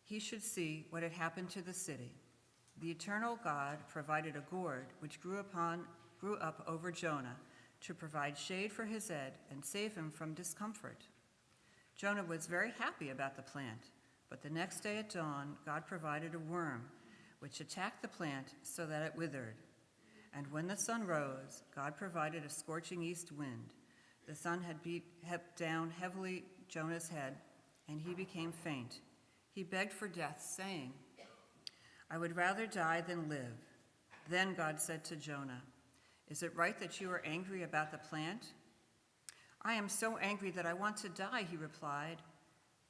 he should see what had happened to the city. The Eternal God provided a gourd which grew up over Jonah to provide shade for his head and save him from discomfort. Jonah was very happy about the plant, but the next day at dawn, God provided a worm which attacked the plant so that it withered. And when the sun rose, God provided a scorching east wind. The sun had beat down heavily Jonah's head, and he became faint. He begged for death, saying, I would rather die than live. Then God said to Jonah, Is it right that you are angry about the plant? I am so angry that I want to die, he replied.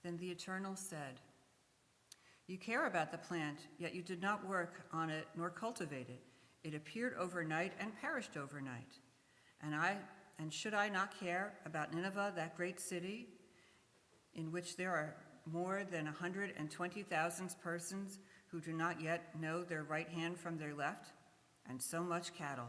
Then the Eternal said, You care about the plant, yet you did not work on it nor cultivate it. It appeared overnight and perished overnight. And should I not care about Nineveh, that great city, in which there are more than 120,000 persons who do not yet know their right hand from their left, and so much cattle?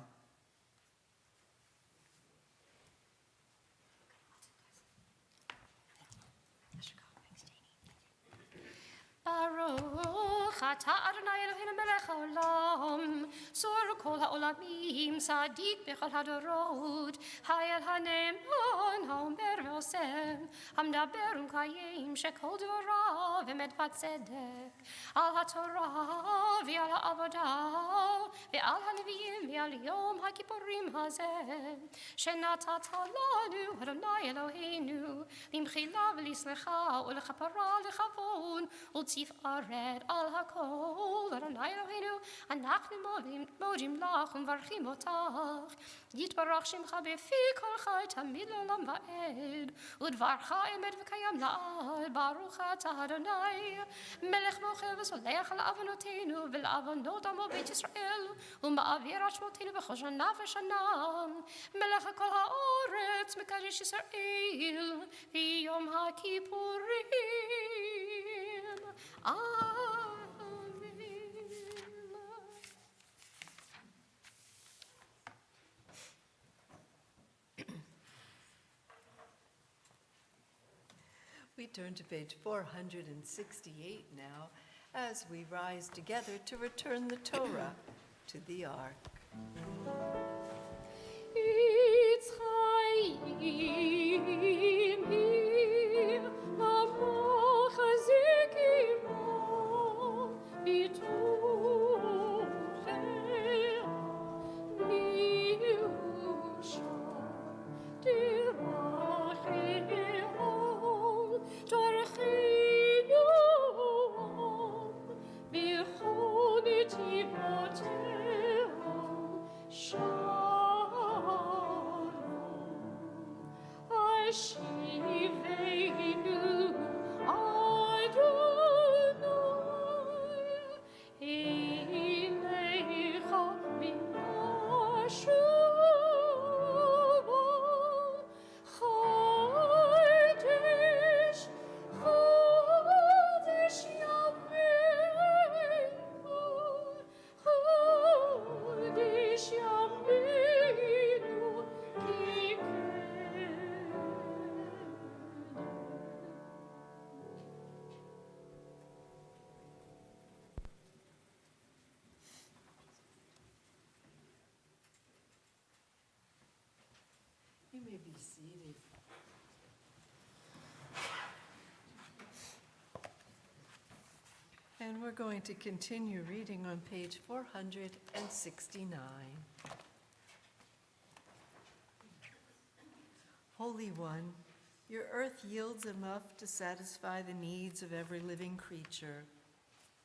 Baruch atah Adonai Eloheinu melech haolam, sor kol haolamim, sadik bechol hadorot, hayel hane'eman haomer ve'oseh, hamdaber u'mkayim shekol dvorav emet v'tzedek, al haTorah ve'al ha'avodah, ve'al ha'neviim ve'al yom ha'kippurim hazeh, shenatat lanu Adonai Eloheinu, limchila v'lislecha u'lechapara lechavon, Tzif ared al hakol Adonai Eloheinu anachnu modim lach umvarchim otach yitbarach shimcha befi kol chai tamid l'olam va'ed udvarcha emet v'kayam la'ad baruch atah Adonai melech mochel v'solech al avonotenu v'l'avonot amo beit Yisrael u'ma'avir ashmotenu b'chol shana v'shana melech hakol ha'oretz mekadesh Yisrael v'yom ha'kippurim. Amen. We turn to page 468 now as we rise together to return the Torah to the ark. It's Chaim here, Lamach Hazikimo, Bituchea, Miusha, Dirachim, Dorchim, Bichoniti Votem, Shalom, Ashiveinu, Adonai, Eilecha minashuva, Chodesh, Chodesh Yameinu, Chodesh Yameinu, Kikenu. You may be seated. And we're going to continue reading on page 469. Holy One, your earth yields enough to satisfy the needs of every living creature,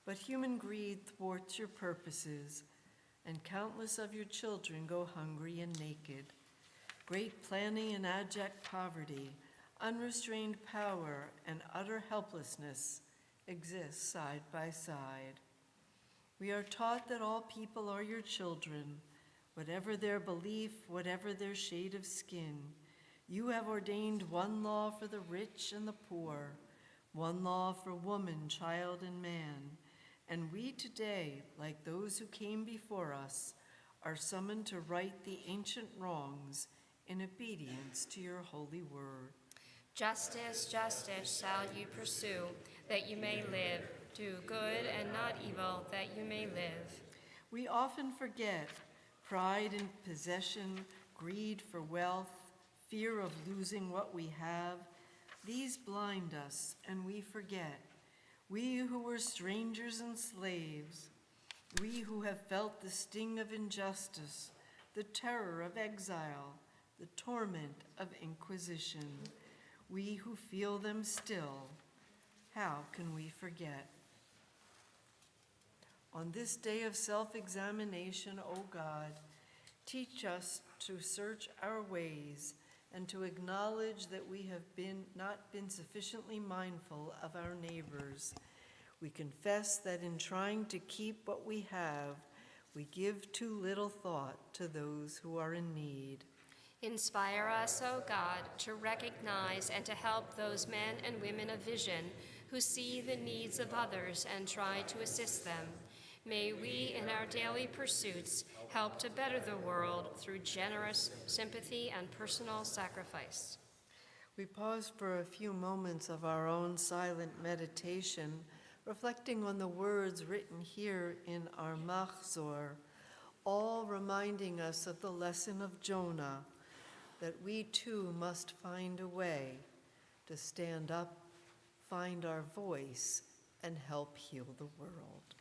but human greed thwarts your purposes, and countless of your children go hungry and naked. Great planning and abject poverty, unrestrained power, and utter helplessness exist side by side. We are taught that all people are your children, whatever their belief, whatever their shade of skin. You have ordained one law for the rich and the poor, one law for woman, child, and man. And we today, like those who came before us, are summoned to right the ancient wrongs in obedience to your holy word. Justice, justice shall you pursue, that you may live. Do good and not evil, that you may live. We often forget pride in possession, greed for wealth, fear of losing what we have. These blind us, and we forget. We who were strangers and slaves, we who have felt the sting of injustice, the terror of exile, the torment of inquisition, we who feel them still, how can we forget? On this day of self-examination, O God, teach us to search our ways and to acknowledge that we have not been sufficiently mindful of our neighbors. We confess that in trying to keep what we have, we give too little thought to those who are in need. Inspire us, O God, to recognize and to help those men and women of vision who see the needs of others and try to assist them. May we, in our daily pursuits, help to better the world through generous sympathy and personal sacrifice. We pause for a few moments of our own silent meditation, reflecting on the words written here in our Machzor, all reminding us of the lesson of Jonah, that we too must find a way to stand up, find our voice, and help heal the world.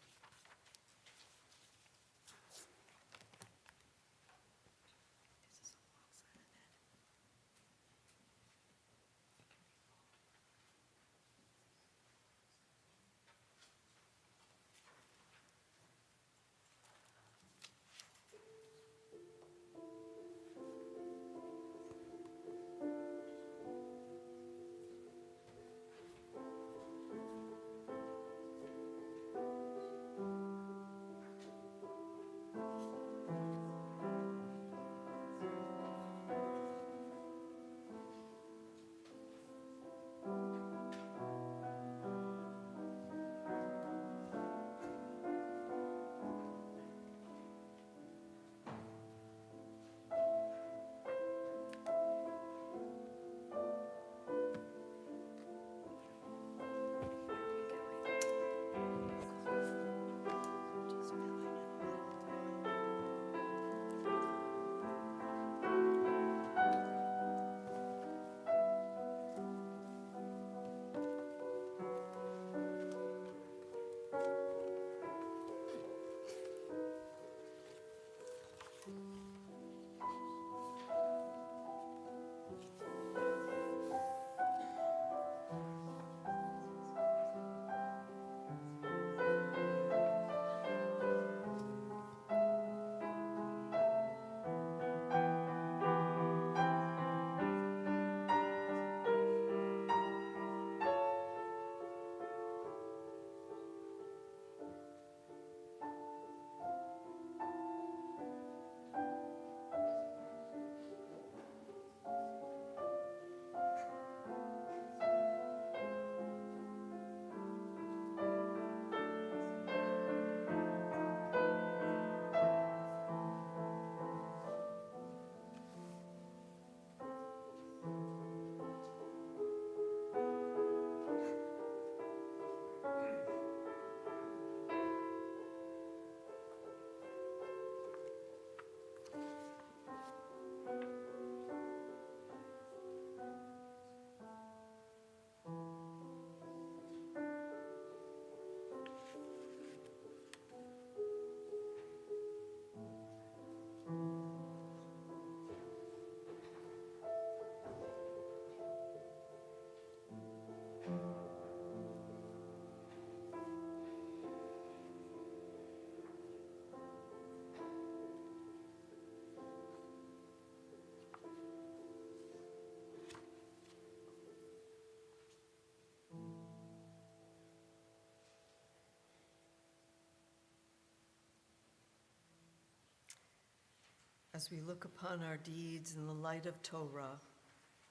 As we look upon our deeds in the light of Torah,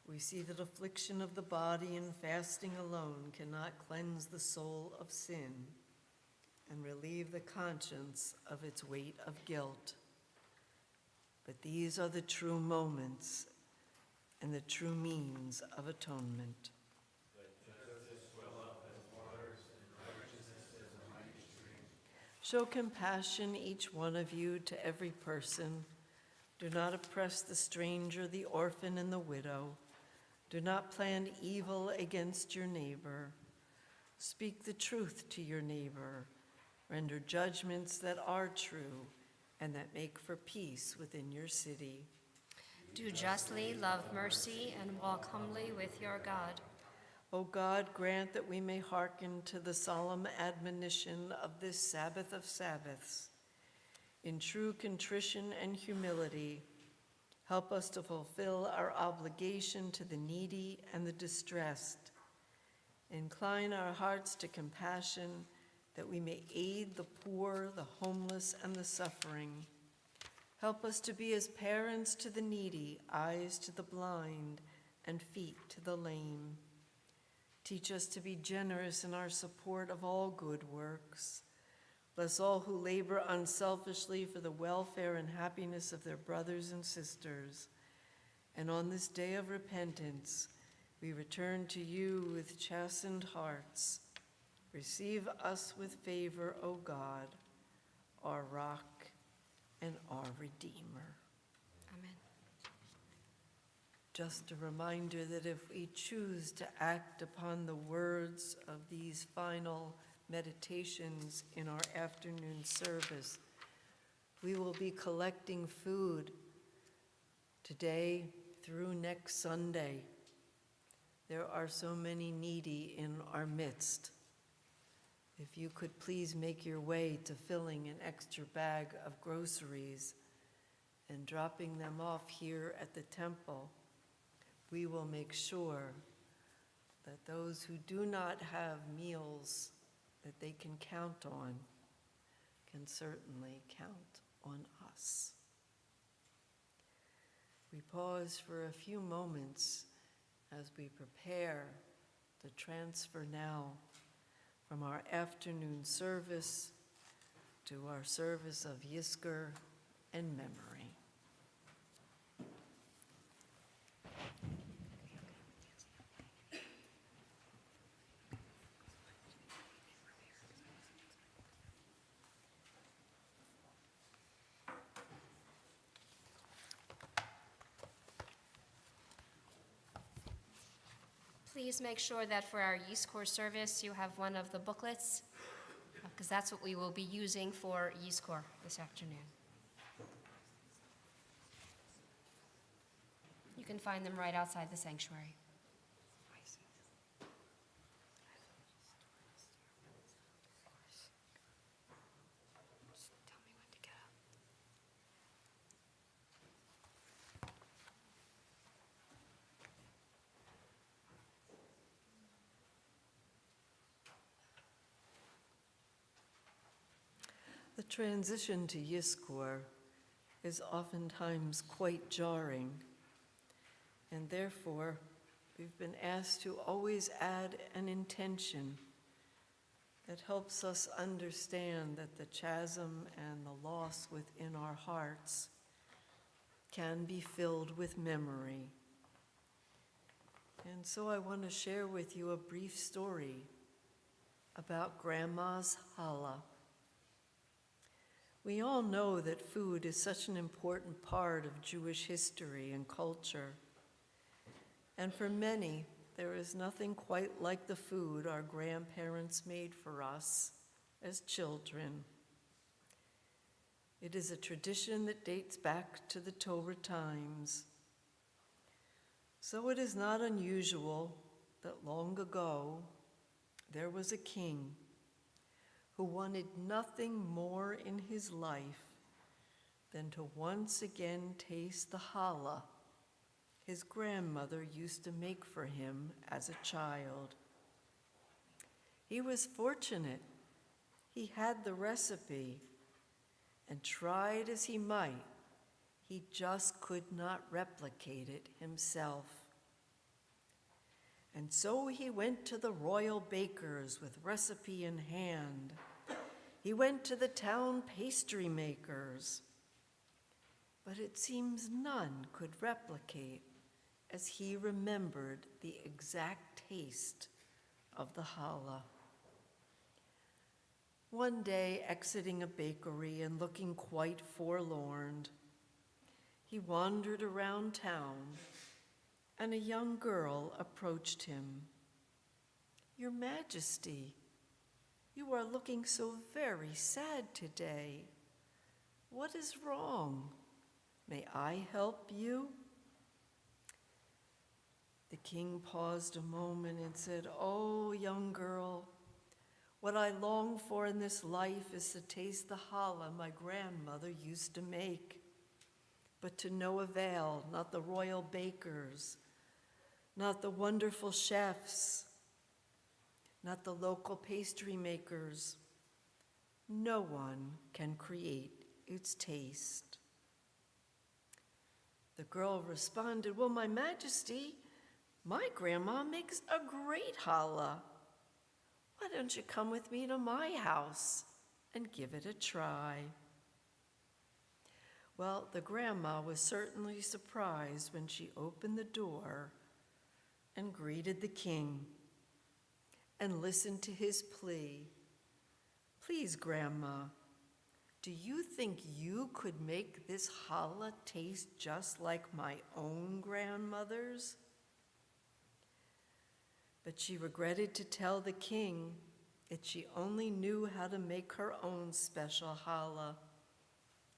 we see that affliction of the body and fasting alone cannot cleanse the soul of sin and relieve the conscience of its weight of guilt. But these are the true moments and the true means of atonement. Show compassion, each one of you, to every person. Do not oppress the stranger, the orphan, and the widow. Do not plan evil against your neighbor. Speak the truth to your neighbor. Render judgments that are true and that make for peace within your city. Do justly, love mercy, and walk humbly with your God. O God, grant that we may hearken to the solemn admonition of this Sabbath of Sabbaths. In true contrition and humility, help us to fulfill our obligation to the needy and the distressed. Incline our hearts to compassion, that we may aid the poor, the homeless, and the suffering. Help us to be as parents to the needy, eyes to the blind, and feet to the lame. Teach us to be generous in our support of all good works. Bless all who labor unselfishly for the welfare and happiness of their brothers and sisters. And on this day of repentance, we return to you with chastened hearts. Receive us with favor, O God, our rock and our Redeemer. Amen. Just a reminder that if we choose to act upon the words of these final meditations in our afternoon service, we will be collecting food today through next Sunday. There are so many needy in our midst. If you could please make your way to filling an extra bag of groceries and dropping them off here at the temple, we will make sure that those who do not have meals that they can count on can certainly count on us. We pause for a few moments as we prepare to transfer now from our afternoon service to our service of Yizkor and memory. Please make sure that for our Yizkor service, you have one of the booklets, because that's what we will be using for Yizkor this afternoon. can find them right outside the sanctuary. Tell me when to get up. The transition to Yizkor is oftentimes quite jarring, and therefore we've been asked to always add an intention that helps us understand that the chasm and the loss within our hearts can be filled with memory. And so I want to share with you a brief story about Grandma's challah. We all know that food is such an important part of Jewish history and culture. And for many, there is nothing quite like the food our grandparents made for us as children. It is a tradition that dates back to the Torah times. So it is not unusual that long ago there was a king who wanted nothing more in his life than to once again taste the challah his grandmother used to make for him as a child. He was fortunate. He had the recipe, and tried as he might, he just could not replicate it himself. And so he went to the royal bakers with recipe in hand. He went to the town pastry makers. But it seems none could replicate as he remembered the exact taste of the challah. One day, exiting a bakery and looking quite forlorn, he wandered around town, and a young girl approached him. "Your Majesty, you are looking so very sad today. What is wrong? May I help you?" The king paused a moment and said, "Oh, young girl, what I long for in this life is to taste the challah my grandmother used to make, but to no avail, not the royal bakers, not the wonderful chefs, not the local pastry makers. No one can create its taste." The girl responded, "Well, my Majesty, my grandma makes a great challah. Why don't you come with me to my house and give it a try?" Well, the grandma was certainly surprised when she opened the door and greeted the king and listened to his plea. "Please, Grandma, do you think you could make this challah taste just like my own grandmother's?" But she regretted to tell the king that she only knew how to make her own special challah,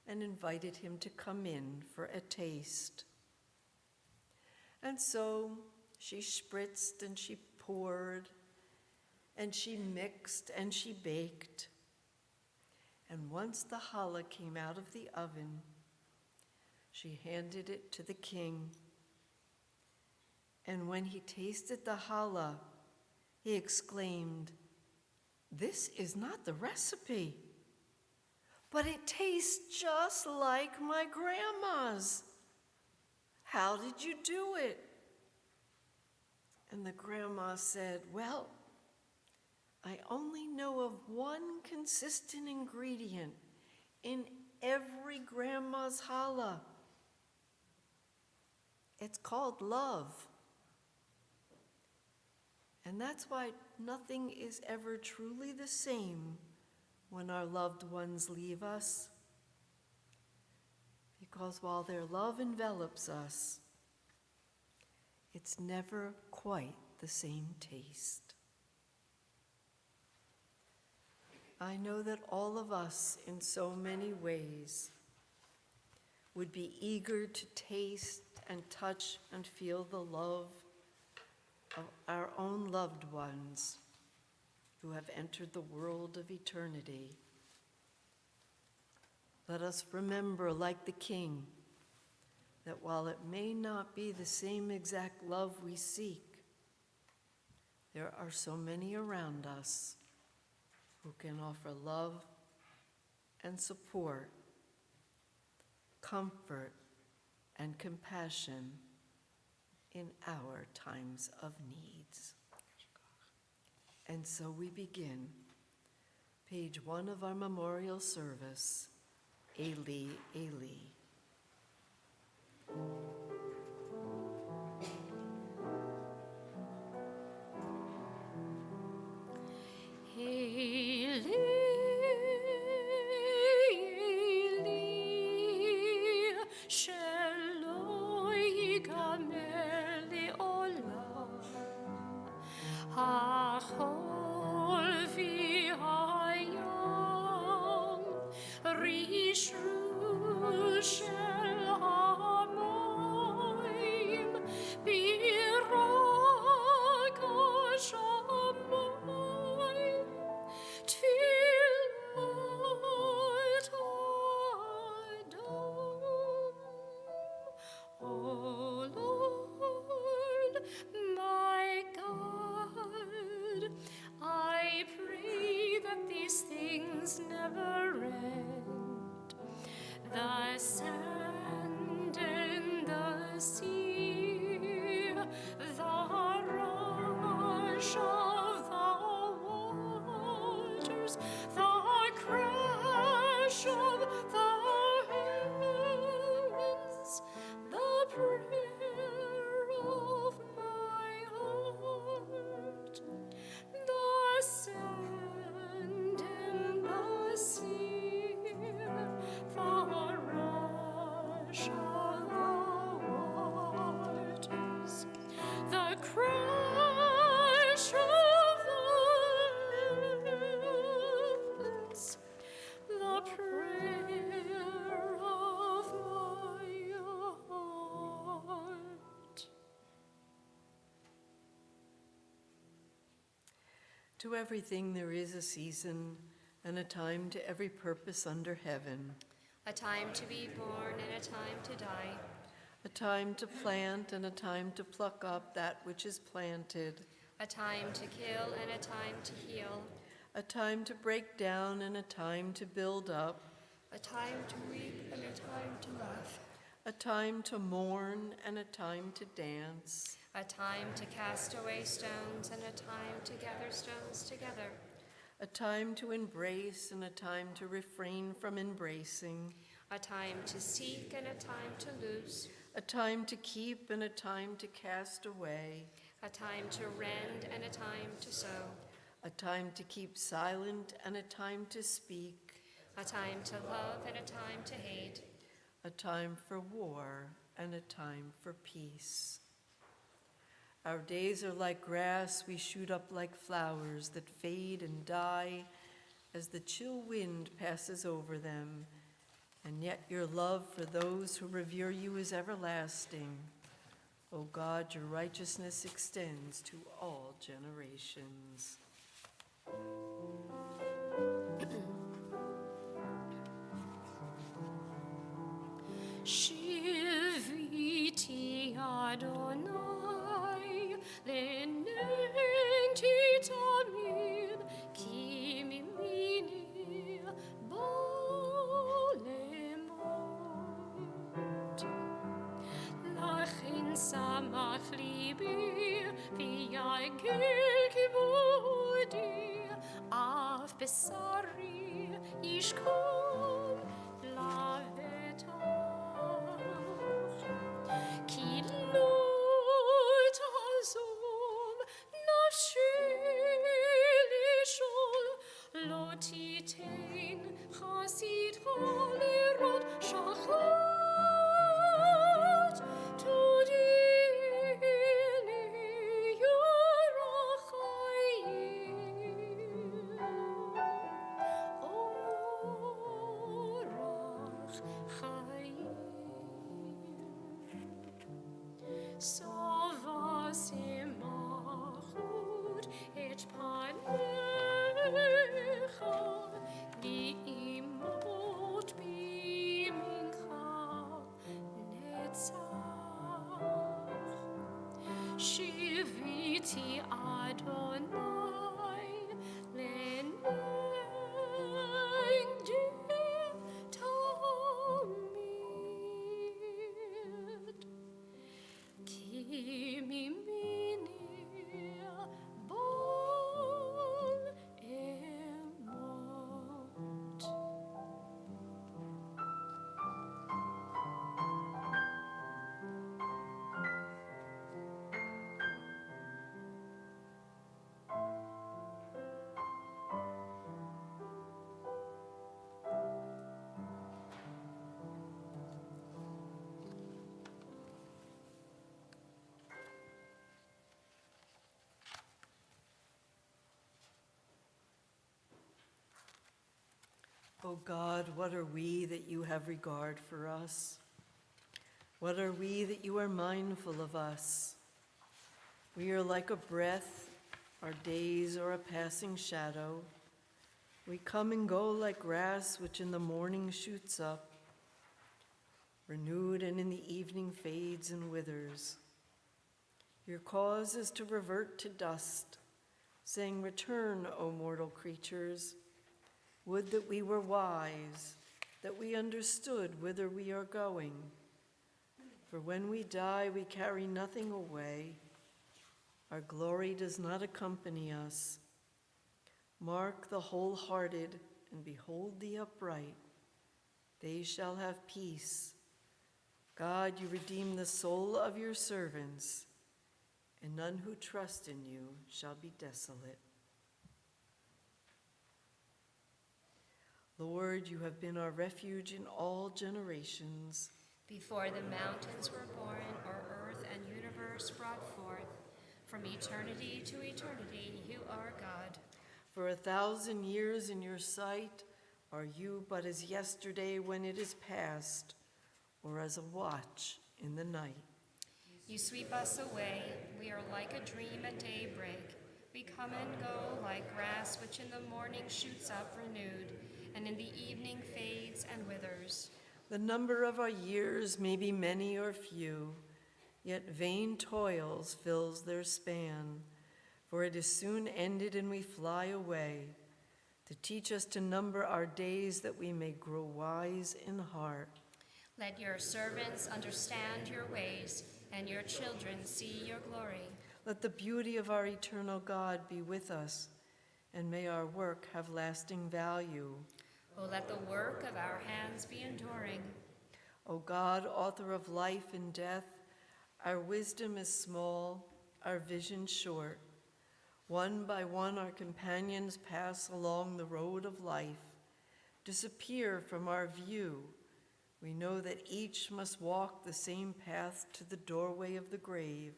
and invited him to come in for a taste. And so she spritzed and she poured, and she mixed and she baked. And once the challah came out of the oven, she handed it to the king. And when he tasted the challah, he exclaimed, "This is not the recipe, but it tastes just like my grandma's. How did you do it?" And the grandma said, "Well, I only know of one consistent ingredient in every grandma's challah. It's called love. And that's why nothing is ever truly the same when our loved ones leave us. Because while their love envelops us, it's never quite the same taste." I know that all of us, in so many ways, would be eager to taste and touch and feel the love of our own loved ones who have entered the world of eternity. Let us remember, like the King, that while it may not be the same exact love we seek, there are so many around us who can offer love and support, comfort and compassion in our times of needs. And so we begin, page 1 of our memorial service, Eli, Eli. To everything there is a season, and a time to every purpose under heaven. A time to be born and a time to die. A time to plant and a time to pluck up that which is planted. A time to kill and a time to heal. A time to break down and a time to build up. A time to weep and a time to laugh. A time to mourn and a time to dance. A time to cast away stones and a time to gather stones together. A time to embrace and a time to refrain from embracing. A time to seek and a time to lose. A time to keep and a time to cast away. A time to rend and a time to sow. A time to keep silent and a time to speak. A time to love and a time to hate. A time for war and a time for peace. Our days are like grass, we shoot up like flowers that fade and die as the chill wind passes over them, and yet your love for those who revere you is everlasting. O God, your righteousness extends to all generations. Shiviti Adonai lenenti tamid kimimini bolemot lachin samach libi v'yagil kibudi af besari yishkom lavetach ki lo tazum nafshi lishol lo titein chasid cholirot shachat tudili yorachayim. Sova simachut et panecha li'imot bimincha netzach. Shiviti Adonai lenegdi tamid. Ki mimini bol emot. O God, what are we that you have regard for us? What are we that you are mindful of us? We are like a breath, our days are a passing shadow. We come and go like grass which in the morning shoots up, renewed, and in the evening fades and withers. Your cause is to revert to dust, saying, "Return, O mortal creatures. Would that we were wise, that we understood whither we are going. For when we die, we carry nothing away. Our glory does not accompany us. Mark the wholehearted and behold the upright. They shall have peace. God, you redeem the soul of your servants, and none who trust in you shall be desolate. Lord, you have been our refuge in all generations. Before the mountains were born, or earth and universe brought forth, from eternity to eternity, you are God. For 1,000 years in your sight are you but as yesterday when it is past, or as a watch in the night. You sweep us away. We are like a dream at daybreak. We come and go like grass which in the morning shoots up renewed, and in the evening fades and withers. The number of our years may be many or few, yet vain toils fills their span, for it is soon ended and we fly away, to teach us to number our days that we may grow wise in heart. Let your servants understand your ways, and your children see your glory. Let the beauty of our eternal God be with us, and may our work have lasting value. Oh, let the work of our hands be enduring. O God, author of life and death, our wisdom is small, our vision short. One by one our companions pass along the road of life, disappear from our view. We know that each must walk the same path to the doorway of the grave.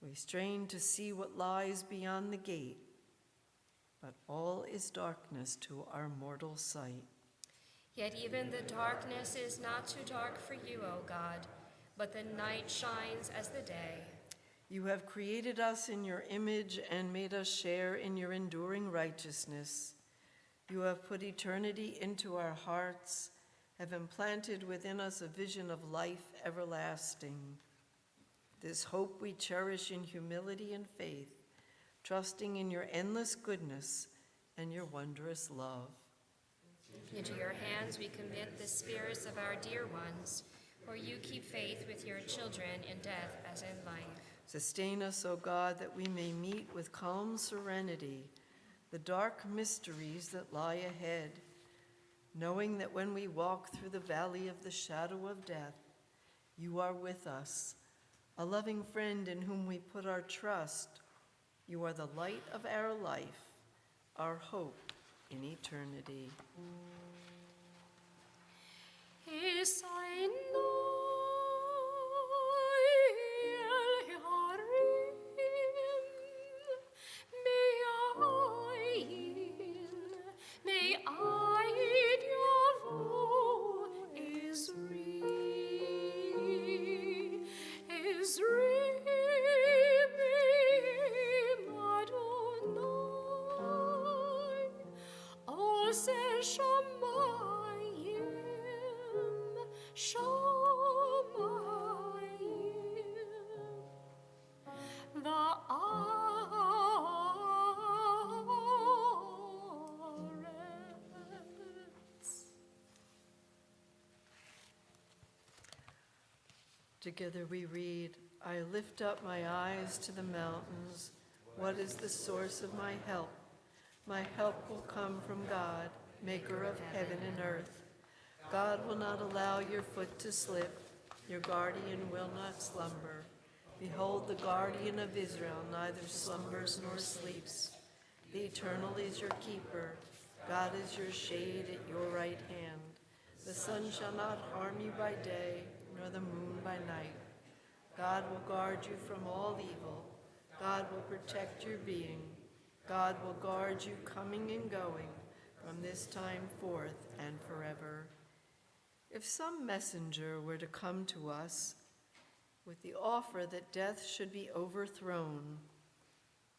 We strain to see what lies beyond the gate, but all is darkness to our mortal sight. Yet even the darkness is not too dark for you, O God, but the night shines as the day. You have created us in your image and made us share in your enduring righteousness. You have put eternity into our hearts, have implanted within us a vision of life everlasting. This hope we cherish in humility and faith, trusting in your endless goodness and your wondrous love. Into your hands we commit the spirits of our dear ones, for you keep faith with your children in death as in life. Sustain us, O God, that we may meet with calm serenity the dark mysteries that lie ahead, knowing that when we walk through the valley of the shadow of death, you are with us, a loving friend in whom we put our trust. You are the light of our life, our hope in eternity. Israel. Together we read, I lift up my eyes to the mountains. What is the source of my help? My help will come from God, maker of heaven and earth. God will not allow your foot to slip. Your guardian will not slumber. Behold, the guardian of Israel neither slumbers nor sleeps. The Eternal is your keeper. God is your shade at your right hand. The sun shall not harm you by day, nor the moon by night. God will guard you from all evil. God will protect your being. God will guard you coming and going from this time forth and forever. If some messenger were to come to us with the offer that death should be overthrown,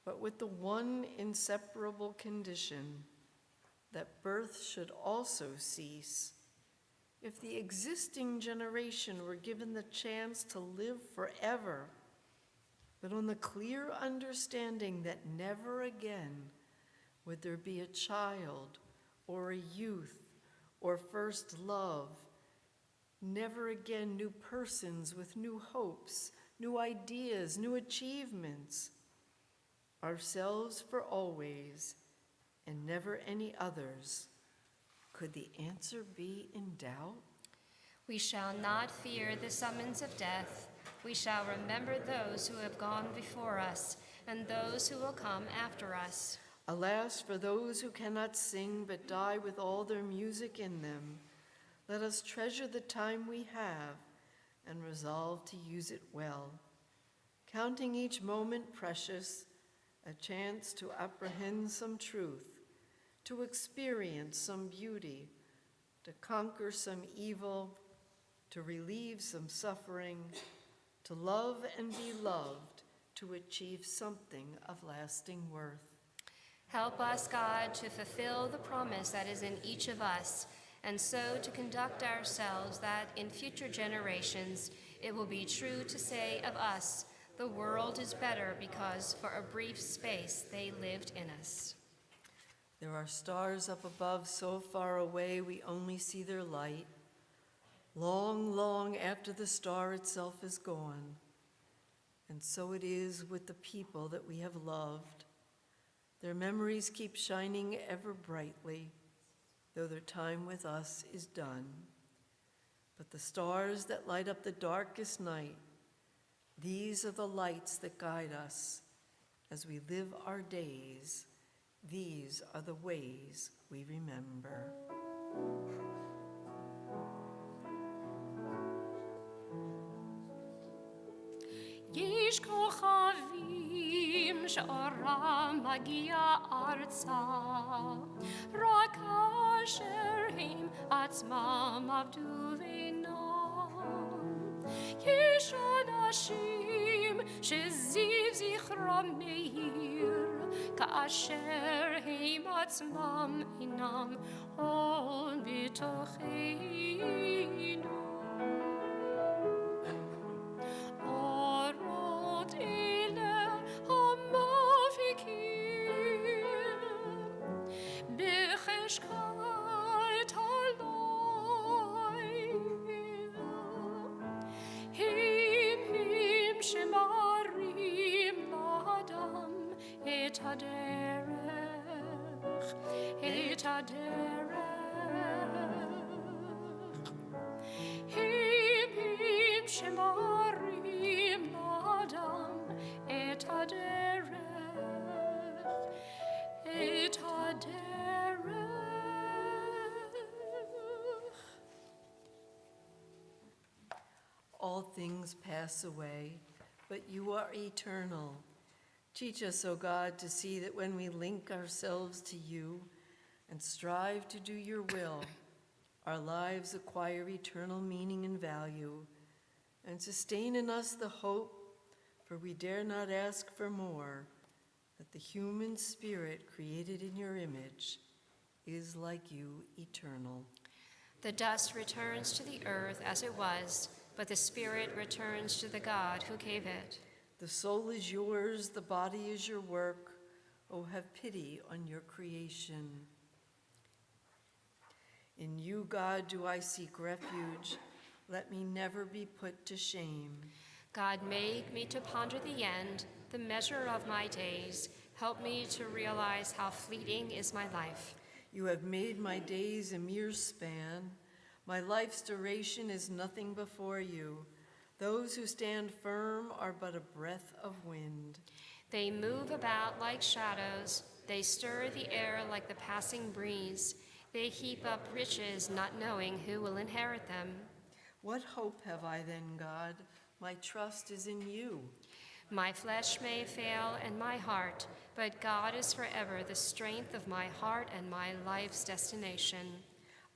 but with the one inseparable condition that birth should also cease, if the existing generation were given the chance to live forever, but on the clear understanding that never again would there be a child or a youth or first love, never again new persons with new hopes, new ideas, new achievements, ourselves for always and never any others, could the answer be in doubt? We shall not fear the summons of death. We shall remember those who have gone before us and those who will come after us. Alas, for those who cannot sing but die with all their music in them, let us treasure the time we have and resolve to use it well, counting each moment precious, a chance to apprehend some truth, to experience some beauty, to conquer some evil, to relieve some suffering, to love and be loved, to achieve something of lasting worth. Help us, God, to fulfill the promise that is in each of us, and so to conduct ourselves that in future generations it will be true to say of us, the world is better because for a brief space they lived in us. There are stars up above so far away we only see their light, long, long after the star itself is gone. And so it is with the people that we have loved. Their memories keep shining ever brightly, though their time with us is done. But the stars that light up the darkest night, these are the lights that guide us as we live our days. These are the ways we remember. יש כוכבים שאורם מגיע ארצה, רק אשר הם עצמם עבדו ואינם. יש אנשים שזיו זכרם מאיר, כאשר הם עצמם אינם עוד בתוכנו. את הדרך, הם שמראים לאדם את הדרך, את הדרך. All things pass away, but you are eternal. Teach us, O God, to see that when we link ourselves to you and strive to do your will, our lives acquire eternal meaning and value, and sustain in us the hope, for we dare not ask for more, that the human spirit created in your image is like you, eternal. The dust returns to the earth as it was, but the spirit returns to the God who gave it. The soul is yours, the body is your work. Oh, have pity on your creation. In you, God, do I seek refuge. Let me never be put to shame. God, make me to ponder the end, the measure of my days. Help me to realize how fleeting is my life. You have made my days a mere span. My life's duration is nothing before you. Those who stand firm are but a breath of wind. They move about like shadows. They stir the air like the passing breeze. They heap up riches, not knowing who will inherit them. What hope have I then, God? My trust is in you. My flesh may fail and my heart, but God is forever the strength of my heart and my life's destination.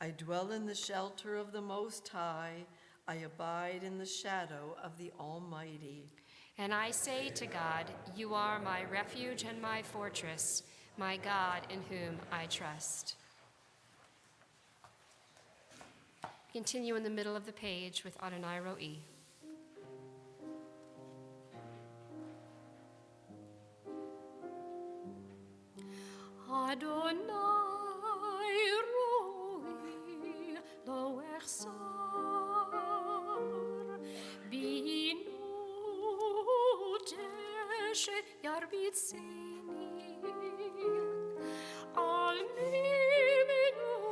I dwell in the shelter of the Most High. I abide in the shadow of the Almighty. And I say to God, you are my refuge and my fortress, my God in whom I trust. Continue in the middle of the page with Adonai Ro'i. Adonai roi lo echsar binu teshe yarbit seni al minuchot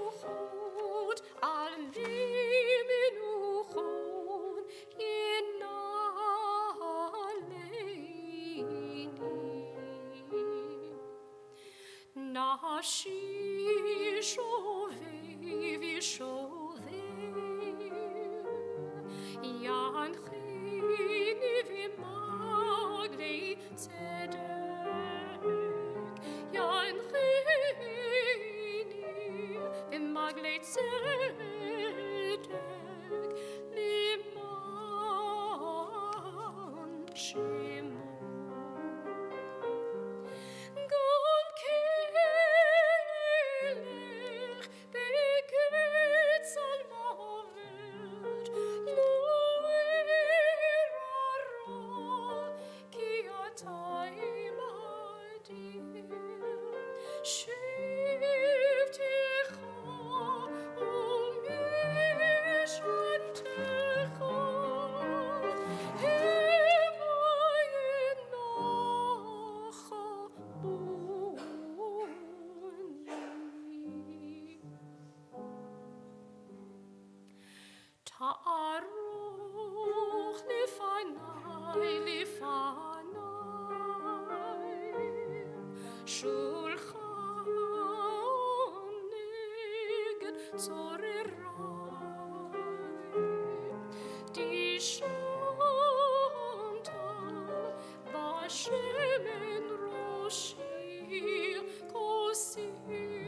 yenaleini Nashi shove vishove yanchini v'maglei tzedek yanchini v'maglei tzedek liman shemo Ta'aruch lifanai shulchan neged tzorerai tishantal b'shemen roshi kosiri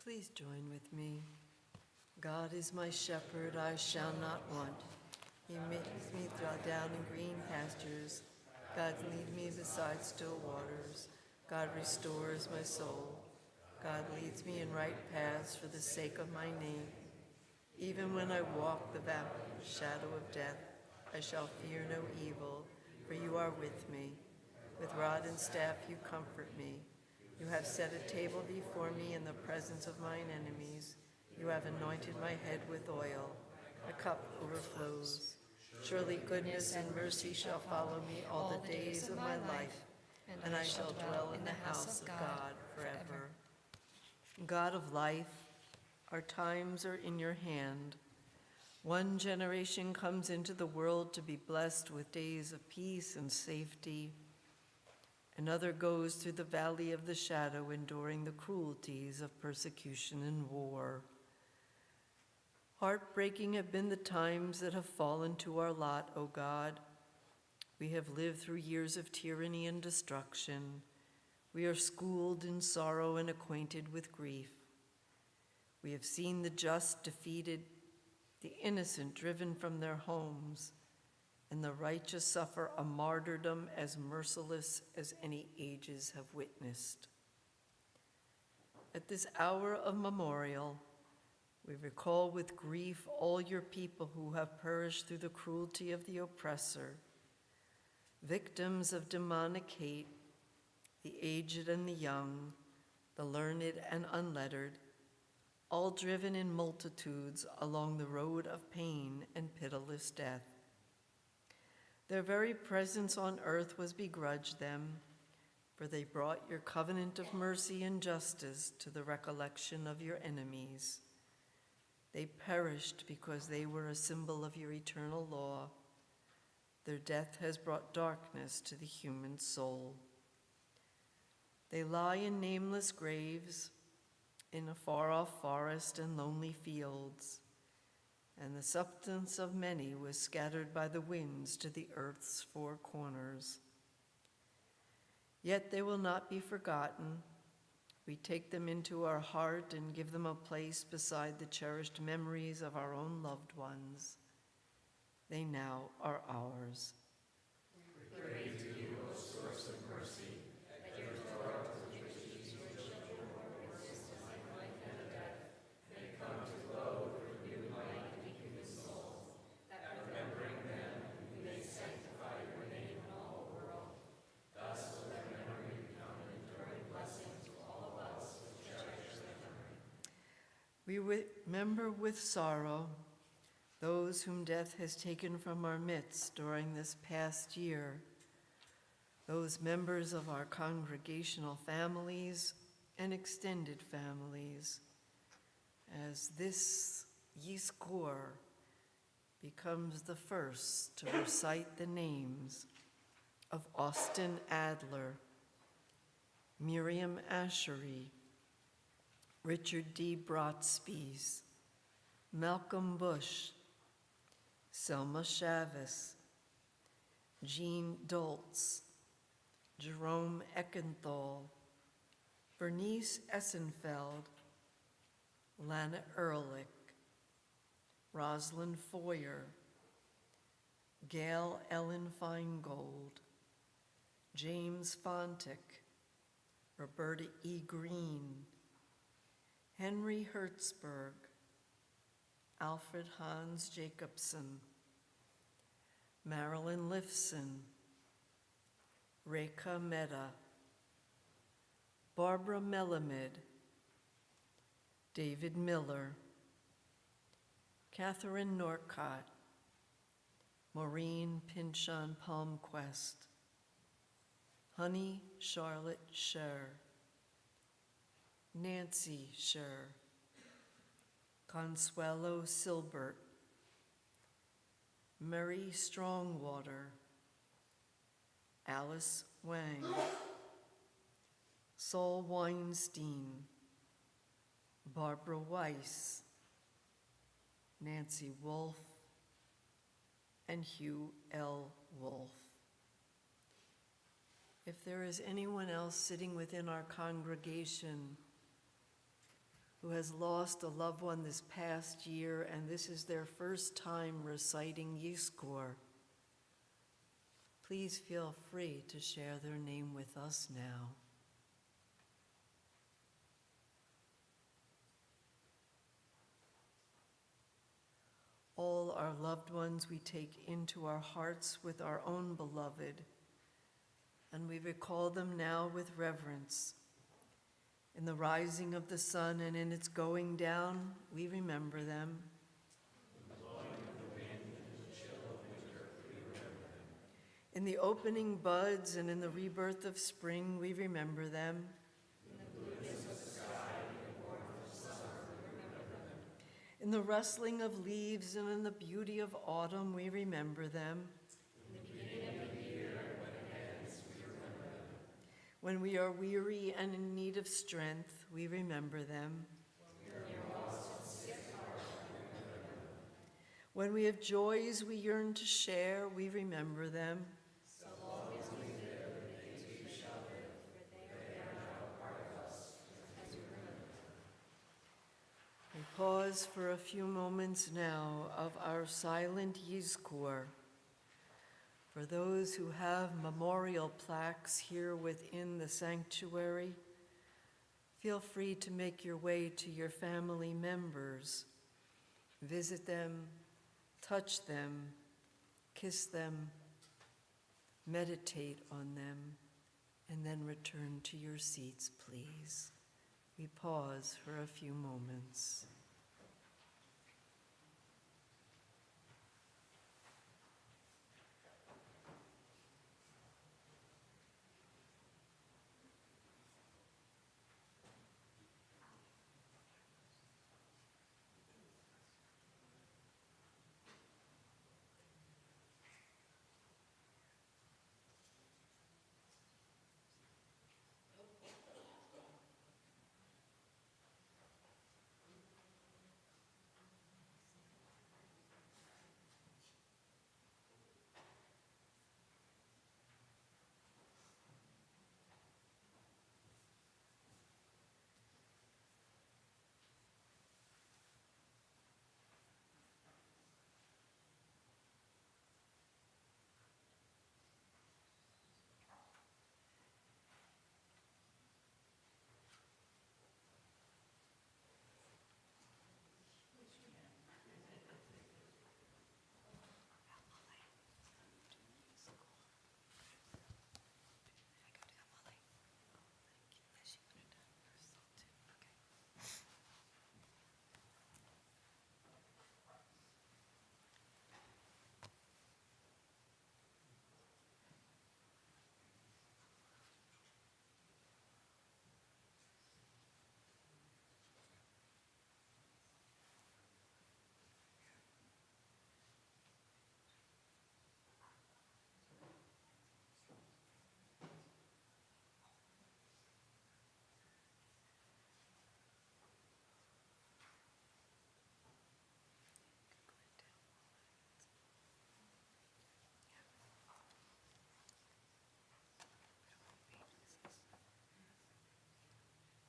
Please join with me. God is my shepherd, I shall not want. He makes me lie down in green pastures. God leads me beside still waters. God restores my soul. God leads me in right paths for the sake of my name. Even when I walk the shadow of death, I shall fear no evil, for you are with me. With rod and staff you comfort me. You have set a table before me in the presence of mine enemies. You have anointed my head with oil. My cup overflows. Surely goodness and mercy shall follow me all the days of my life, and I shall dwell in the house of God forever. God of life, our times are in your hand. One generation comes into the world to be blessed with days of peace and safety. Another goes through the valley of the shadow, enduring the cruelties of persecution and war. Heartbreaking have been the times that have fallen to our lot, O God. We have lived through years of tyranny and destruction. We are schooled in sorrow and acquainted with grief. We have seen the just defeated, the innocent driven from their homes, and the righteous suffer a martyrdom as merciless as any ages have witnessed. At this hour of memorial, we recall with grief all your people who have perished through the cruelty of the oppressor, victims of demonic hate, the aged and the young, the learned and unlettered, all driven in multitudes along the road of pain and pitiless death. Their very presence on earth was begrudged them, for they brought your covenant of mercy and justice to the recollection of your enemies. They perished because they were a symbol of your eternal law. Their death has brought darkness to the human soul. They lie in nameless graves, in a far-off forest and lonely fields, and the substance of many was scattered by the winds to the earth's four corners. Yet they will not be forgotten. We take them into our heart and give them a place beside the cherished memories of our own loved ones. They now are ours. We pray to you, O source of mercy, that your Torah, which teaches your children life and death, may come to glow for new light in human souls, that remembering them, we may sanctify your name in all the world. Thus will their memory become an enduring blessing to all of us who cherish their memory. We remember with sorrow those whom death has taken from our midst during this past year, those members of our congregational families and extended families, as this Yizkor becomes the first to recite the names of Austin Adler, Miriam Ashery, Richard D. Brotspies, Malcolm Bush, Selma Chavez, Jean Doltz, Jerome Eckenthal, Bernice Essenfeld, Lana Ehrlich, Rosalind Foyer, Gail Ellen Feingold, James Fontick, Roberta E. Green, Henry Hertzberg, Alfred Hans Jacobson, Marilyn Lifson, Rekha Mehta, Barbara Melamed, David Miller, Catherine Norcott, Maureen Pinchon Palmquist, Honey Charlotte Scher, Nancy Scher, Consuelo Silbert, Mary Strongwater, Alice Wang, Saul Weinstein, Barbara Weiss, Nancy Wolf, and Hugh L. Wolf. If there is anyone else sitting within our congregation who has lost a loved one this past year and this is their first time reciting Yizkor, please feel free to share their name with us now. All our loved ones we take into our hearts with our own beloved, and we recall them now with reverence. In the rising of the sun and in its going down, we remember them. In the opening buds and in the rebirth of spring, we remember them. In the rustling of leaves and in the beauty of autumn, we remember them. When we are weary and in need of strength, we remember them. When we have joys we yearn to share, we remember them. We pause for a few moments now of our silent Yizkor. For those who have memorial plaques here within the sanctuary, feel free to make your way to your family members. Visit them, touch them, kiss them, meditate on them, and then return to your seats, please. We pause for a few moments.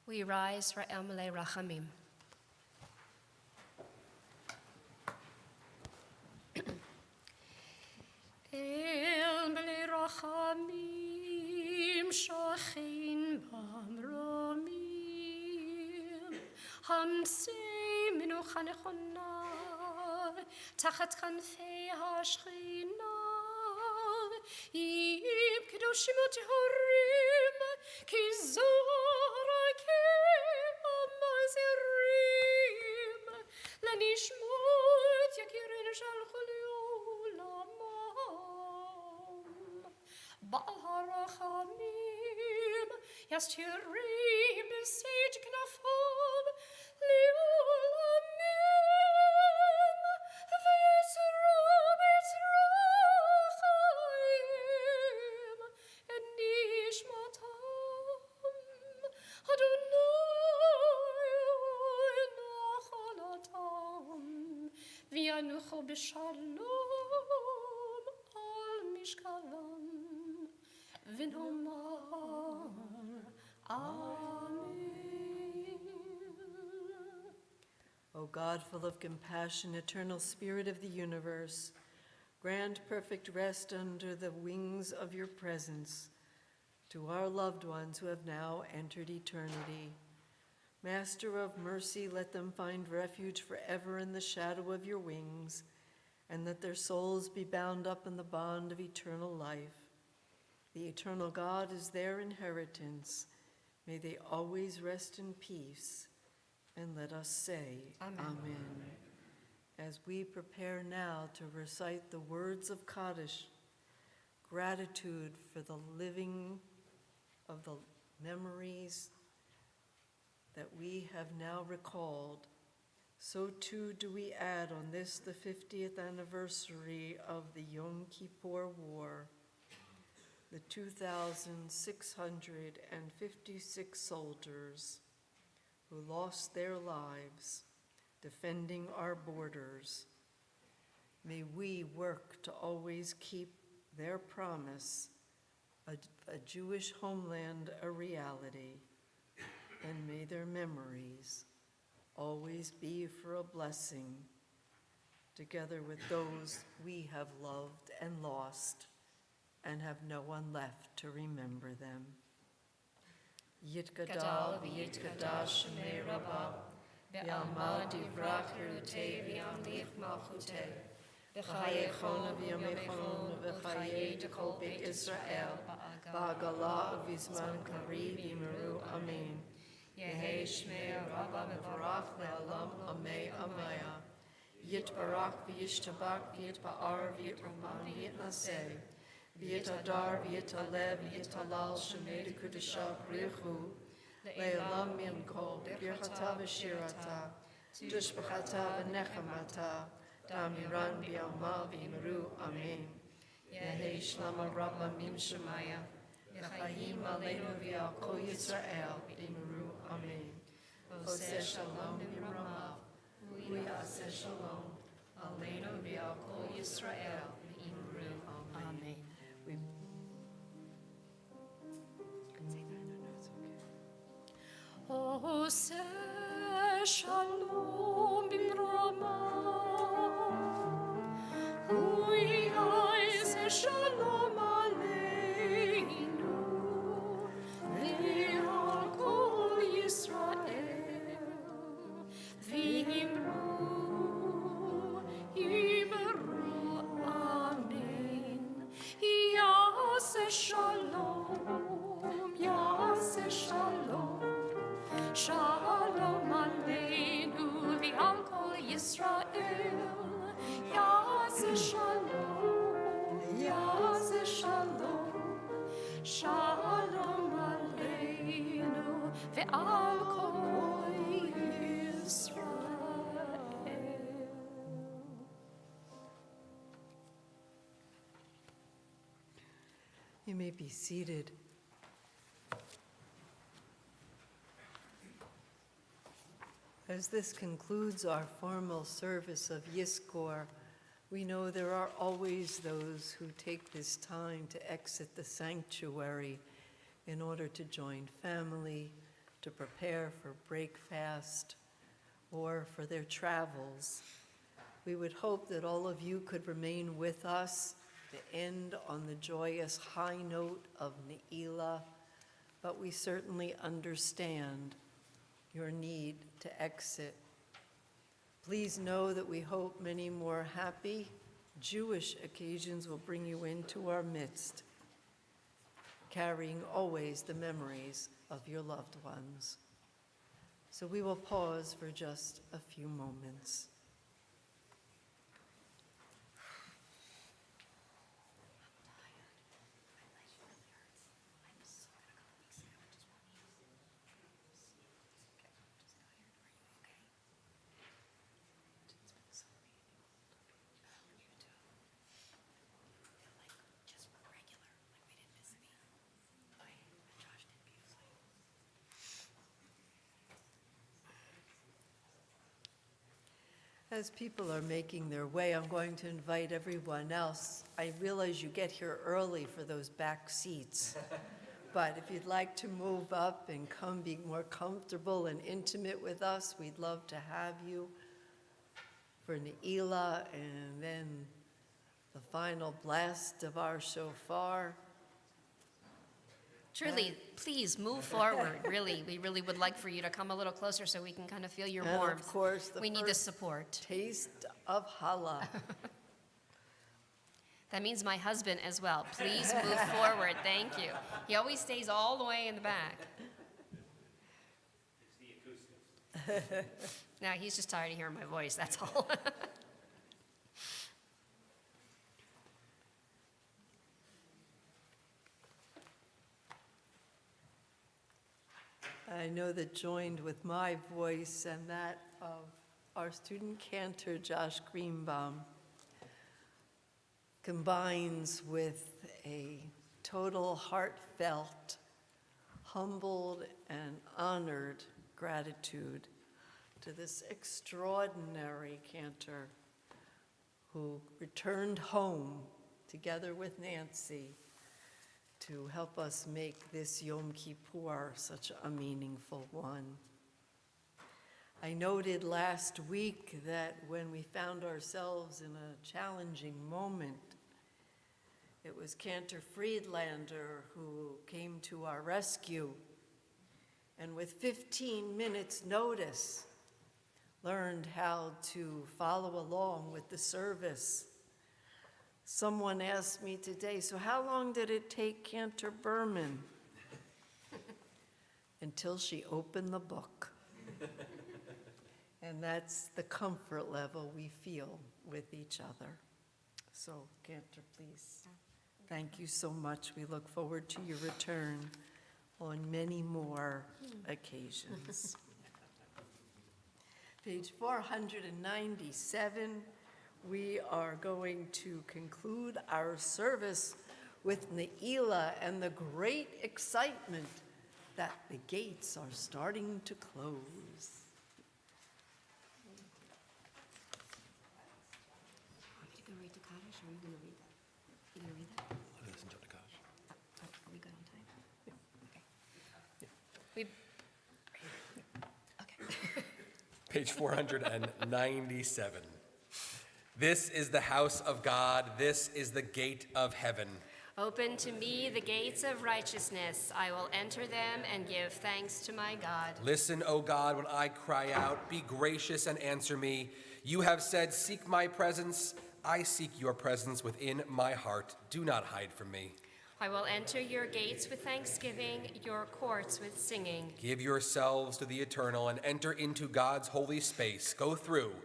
We rise for Emile Rachamim. Emile Rachamim shochin bamromim hamsei menucha nechona tachat kanfei hashchina im kedoshim utehorim ki zorakim amazirim lenishmut yakirin shalchu leolamam Ba'al harachamim yastirim b'seij knafam leolamim v'yisru b'tzrachayim et nishmatam Adonai nachalatam v'yanuchu b'shalom al mishkavam v'nomar Amen. O God, full of compassion, eternal Spirit of the universe, grant perfect rest under the wings of your presence to our loved ones who have now entered eternity. Master of mercy, let them find refuge forever in the shadow of your wings, and let their souls be bound up in the bond of eternal life. The eternal God is their inheritance. May they always rest in peace, and let us say, Amen. As we prepare now to recite the words of Kaddish, gratitude for the living of the memories that we have now recalled, so too do we add on this, the 50th anniversary of the Yom Kippur War, the 2,656 soldiers who lost their lives defending our borders. May we work to always keep their promise, a Jewish homeland, a reality, and may their memories always be for a blessing, together with those we have loved and lost and have no one left to remember them. Yitgadal v'yitgadash shemei Rabbah, v'yamad divrach yerutei v'yamlich malchutei, v'chayei chona v'yamei v'chayei dekol beit Israel, ba'agala v'zman kariv yimeru amen. Yehei shmei Rabbah mevarach le'olam amei amaya. Yitbarach v'yishtabach v'yitba'ar v'yitrumam v'yitnaseh. V'yitadar v'yitalev v'yitalal shemei dekudesha b'richu. Le'olam yimkol b'birchata v'shirata. Tushbachata v'nechamata. Damiran b'yama v'yimeru amen. Yehei shlama Rabbah mim shemaya. V'chayim aleinu v'yal kol Yisrael v'yimeru amen. Oseh shalom b'Ramah. U'yaseh shalom. Aleinu v'yal kol Yisrael v'yimeru amen. We can say that. No, it's okay. Oseh shalom b'Ramah. U'yaseh shalom aleinu v'yal kol Yisrael v'yimeru amen. Yaseh shalom, shalom aleinu v'al kol Yisrael. Yaseh shalom, shalom aleinu v'al kol Yisrael. You may be seated. As this concludes our formal service of Yizkor, we know there are always those who take this time to exit the sanctuary in order to join family, to prepare for break fast, or for their travels. We would hope that all of you could remain with us to end on the joyous high note of Neilah, but we certainly understand your need to exit. Please know that we hope many more happy Jewish occasions will bring you into our midst, carrying always the memories of your loved ones. So we will pause for just a few moments. As people are making their way, I'm going to invite everyone else. I realize you get here early for those back seats, but if you'd like to move up and come be more comfortable and intimate with us, we'd love to have you for Neilah and then the final blast of our shofar. Truly, please move forward, really. We really would like for you to come a little closer so we can kind of feel your And warmth. of course, the We need the first support. taste of challah. That means my husband as well. Please move forward, thank you. He always stays all the way in the back. Now, he's just tired of hearing my voice, that's all. I know that joined with my voice and that of our student cantor, Josh Greenbaum, combines with a total heartfelt, humbled, and honored gratitude to this extraordinary cantor who returned home together with Nancy to help us make this Yom Kippur such a meaningful one. I noted last week that when we found ourselves in a challenging moment, it was Cantor Friedlander who came to our rescue and with 15 minutes notice learned how to follow along with the service. Someone asked me today, so how long did it take Cantor Berman? Until she opened the book. And that's the comfort level we feel with each other. So, Cantor, please. Thank you so much. We look forward to your return on many more occasions. Page 497, we are going to conclude our service with Neilah and the great excitement that the gates are starting to close. Want me to go read the Kaddish, or are you going to read that? You going to read that? I'll listen to the Kaddish. Are we good on time? Okay. Okay. Page 497. This is the house of God. This is the gate of heaven. Open to me the gates of righteousness. I will enter them and give thanks to my God. Listen, O God, when I cry out. Be gracious and answer me. You have said, seek my presence. I seek your presence within my heart. Do not hide from me. I will enter your gates with thanksgiving, your courts with singing. Give yourselves to the eternal and enter into God's holy space. Go through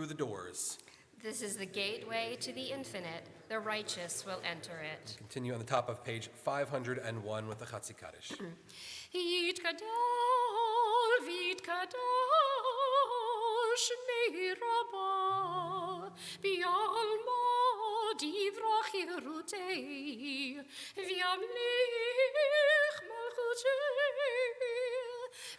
the doors. This is the gateway to the infinite. The righteous will enter it. Continue on the top of page 501 with the Chatzi Kaddish. Vit kadol, shnei rabba, bi'alma divrach yirutei, v'yamlich malchutei,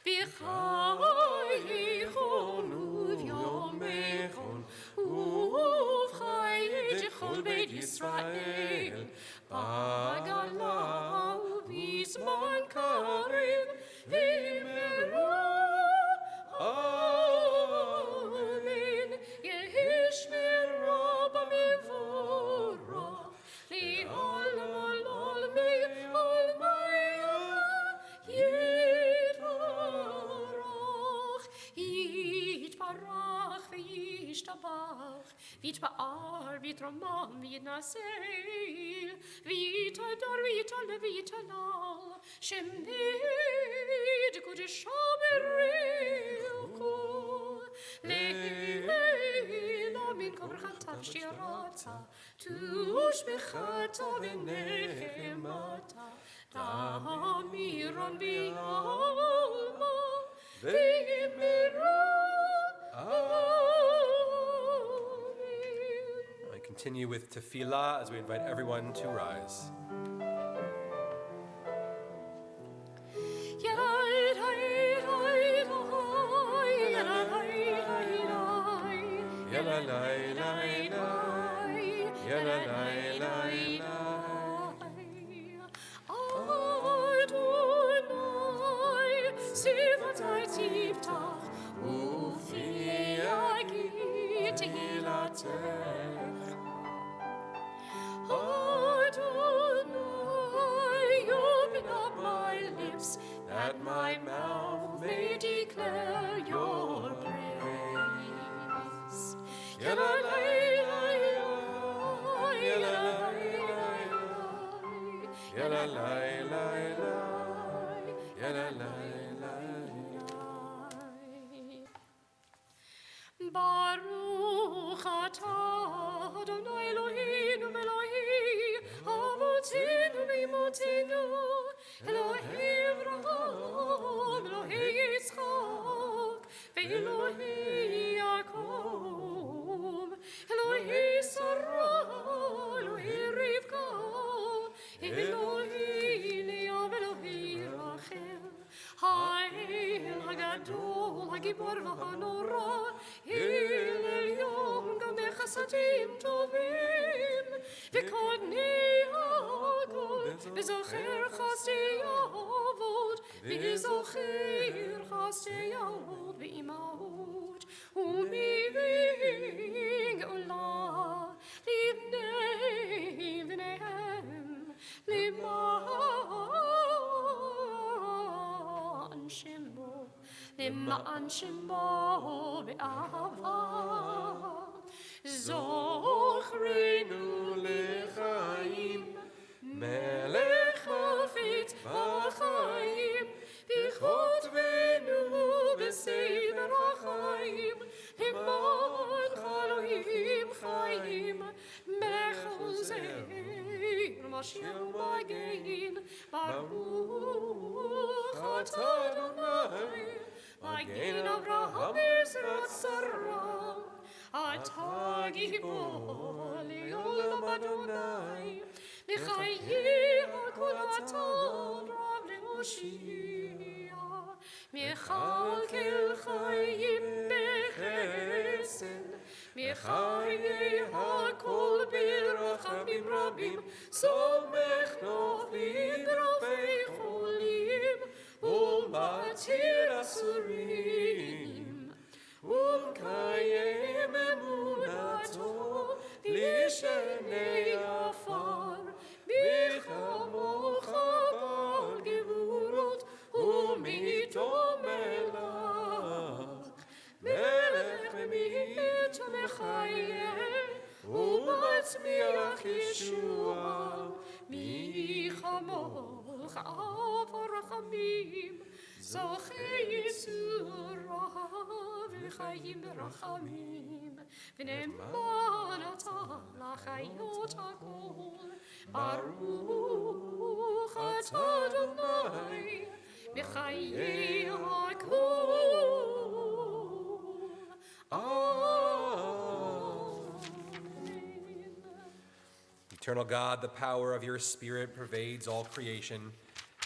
b'chayechon uv'yomechon, uv'chayechol beit Yisrael, b'gala uv'zman karev, v'meru, amen, yehishmer rabba mevora, li'olam olmei olmaya, yitbarach, yitbarach v'yishtabach, v'yitba'ar, v'yitramam, v'yitnaseil, v'yitadar, v'yitalal, shemed kodesha berechu, le'ela min kabrachatav shirata, tushbechata v'nechemata, ta'amiron v'yalma, v'yimeru, I continue with tefillah as we invite everyone to rise. Open up my lips, that my mouth may declare your praise. הגיבור והנורא, הלל יום גם בחסדים טובים, וקודני הכל, וזוכר חסדי אבות, וזוכר חסדי אבות ואימהות, ומביא גאולה לבני בניהם, למען שמו באהבה. זוכרנו לחיים, מלך מלכות בחיים, וכותבנו בספר החיים, למען אלוהים חיים, מחוזר משיח ומגן, ברוך אתה אדוני, מגן אברהם בעזרת שרה, אתה גיבור לעולם אדוני, לחיי הכל אתה רב להושיע, מכלכל חיים בחסד, מחיי הכל ברחמים רבים, סומך נופלים רופאי חולים, ומציל אסורים, ומקיים אמונתו לשני עפר, בכמוך בעל גבורות, ומיתו מלך, מלך ממית ומחיה, ומצמיח ישועה, מי כמוך אב הרחמים, זוכה יצורה וחיים ברחמים, ונאמן אתה לחיות הכל, ברוך אתה אדוני בחיי הכל. Eternal God, the power of your Spirit pervades all creation.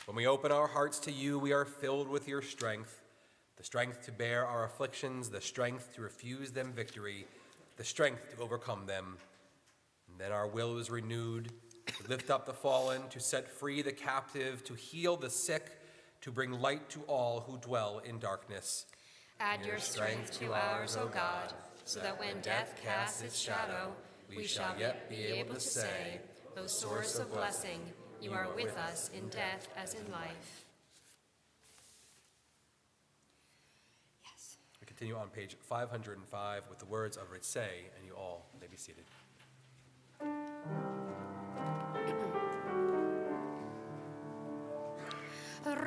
When we open our hearts to you, we are filled with your strength, the strength to bear our afflictions, the strength to refuse them victory, the strength to overcome them. And then our will is renewed, to lift up the fallen, to set free the captive, to heal the sick, to bring light to all who dwell in darkness. Add your strength to ours, O God, so that when death casts its shadow, we shall yet be able to say, O source of blessing, you are with us in death as in life. Yes. We continue on page 505 with the words of Ritzay, and you all may be seated.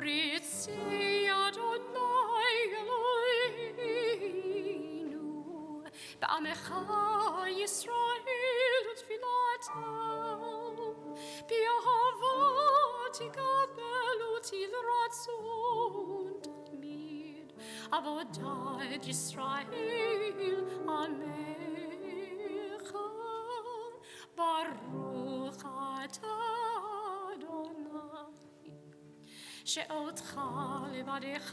Ritzay Adonai Eloheinu, Ba'amecha Yisrael utfilatam, B'ahavat יקבל אותי לרצון תמיד, עבודת ישראל עמך, ברוך אתה אדוני. שאותך לבדך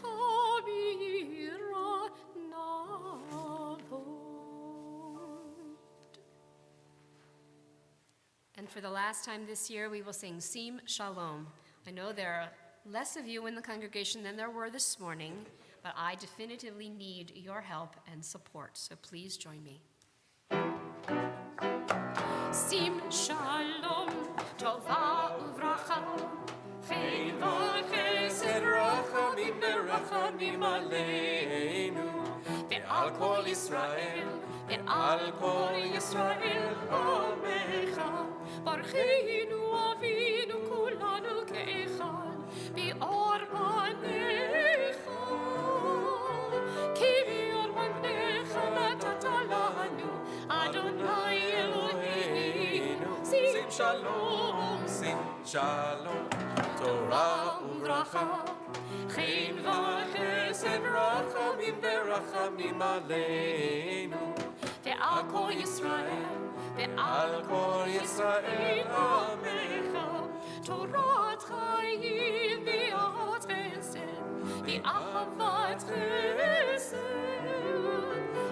ביראה נעבוד. And for the last time this year, we will sing Sim Shalom. I know there are less of you in the congregation than there were this morning, but I definitively need your help and support, so please join me. Sim Shalom, Tova uvracha, Chen v'chesed rachamim berachamim aleinu, ve'al kol Yisrael, ve'al kol Yisrael amecha, barcheinu avinu kulanu ke'echad, bi'or panecha, ki bi'or panecha natata lanu, Adonai Eloheinu, sim shalom, sim shalom, Torah uvracha, chen v'chesed rachamim berachamim aleinu, ve'al kol Yisrael, ve'al kol Yisrael amecha, Torat chayim v'ahat chesed, v'ahavat chesed,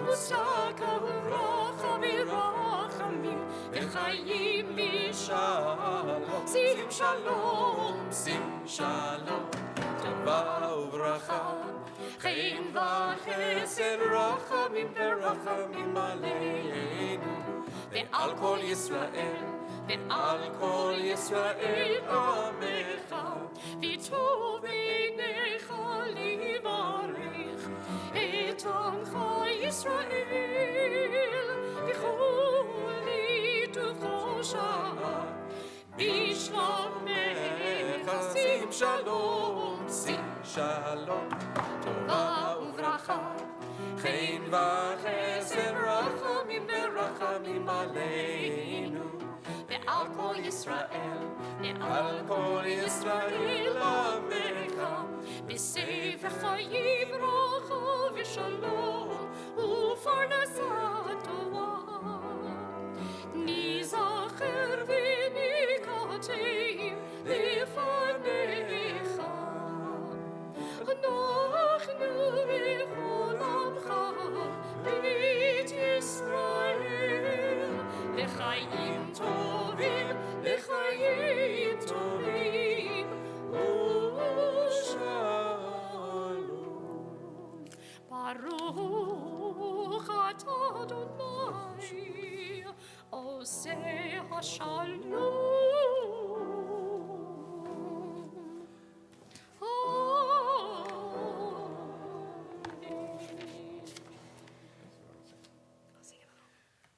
וסקה וברכה ורחמים וחיים ושלום. שים שלום, שים שלום, טובה וברכה, חן וחסד, רחמים ורחמים עלינו, ועל כל ישראל, ועל כל ישראל עמך, וטוב בעיניך לברך את עמך ישראל, בכל עת ובכל שעה, בשלומך שים שלום, שים שלום, טובה וברכה, חן וחסד, רחמים ורחמים עלינו, ועל כל ישראל, ועל כל ישראל עמך, בספר חיים ברכה ושלום ופרנסה טובה. ניזכר ונקטים לפניך, אנחנו וכל עמך בית ישראל, לחיים טובים, לחיים טובים ושלום. ברוך אתה אדוני עושה השלום.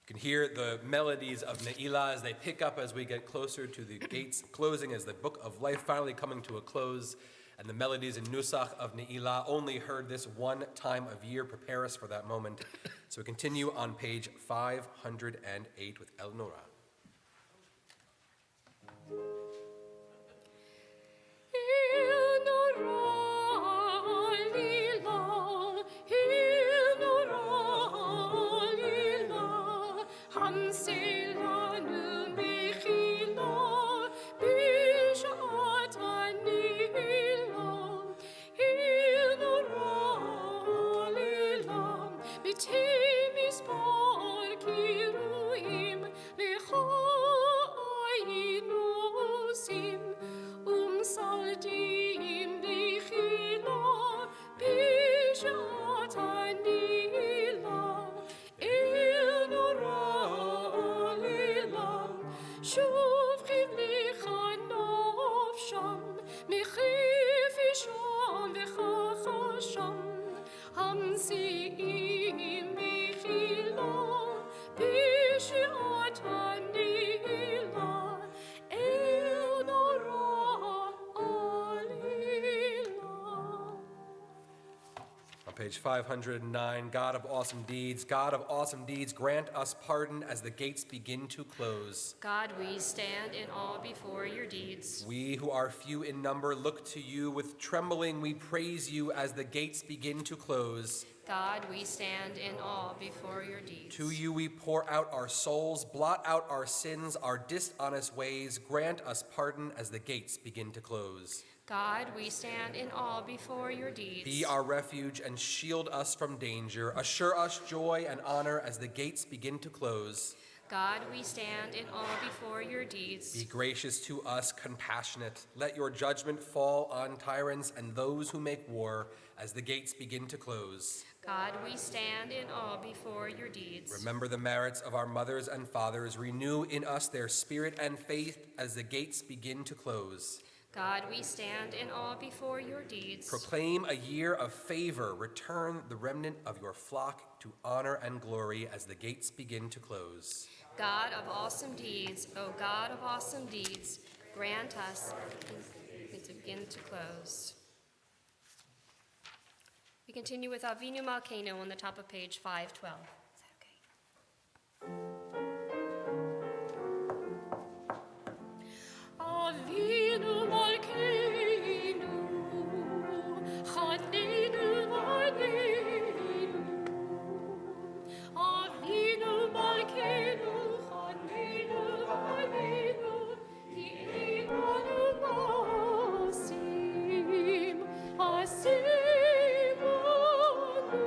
You can hear the melodies of Neilah as they pick up as we get closer to the gates closing, as the book of life finally coming to a close. And the melodies in Nusach of Neilah, only heard this one time of year, prepare us for that moment. So we continue on page 508 with El Nora. Page 509, God of awesome deeds, grant us pardon as the gates begin to close. God, we stand in awe before your deeds. We who are few in number look to you with trembling. We praise you as the gates begin to close. God, we stand in awe before your deeds. To you we pour out our souls, blot out our sins, our dishonest ways. Grant us pardon as the gates begin to close. God, we stand in awe before your deeds. Be our refuge and shield us from danger. Assure us joy and honor as the gates begin to close. God, we stand in awe before your deeds. Be gracious to us, compassionate. Let your judgment fall on tyrants and those who make war as the gates begin to close. God, we stand in awe before your deeds. Remember the merits of our mothers and fathers. Renew in us their spirit and faith as the gates begin to close. God, we stand in awe before your deeds. Proclaim a year of favor. Return the remnant of your flock to honor and glory as the gates begin to close. God of awesome deeds, O God of awesome deeds, grant us to begin to close. We continue with Avinu Malkeinu on the top of page 512. Is that okay? Avinu Malkeinu, Chanenu Malkeinu. Avinu Malkeinu, Chanenu Malkeinu, Ti'enu Masim, Asim Anu.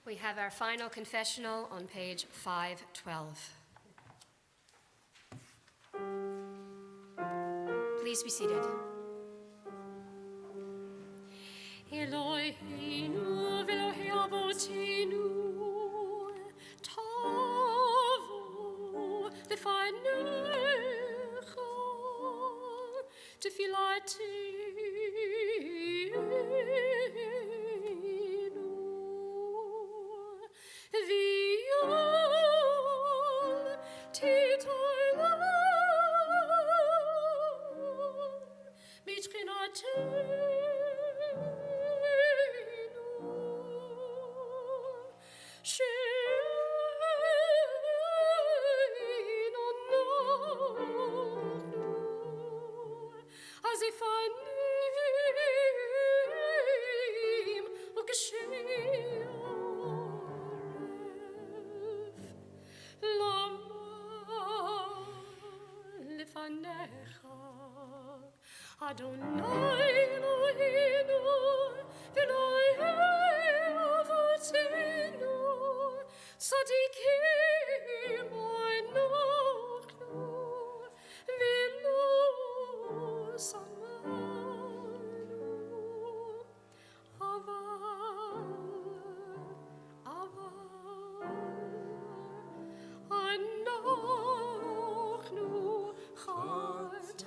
We have our final confessional on page 512. Please be seated. Eloheinu v'Elohei Avotenu, tavu lefanecha tefilatenu, v'yol titolam mitchinatenu. Adonai Eloheinu v'Elohei Avotenu tzadikim anachnu v'lo samanu aval anachnu chatanu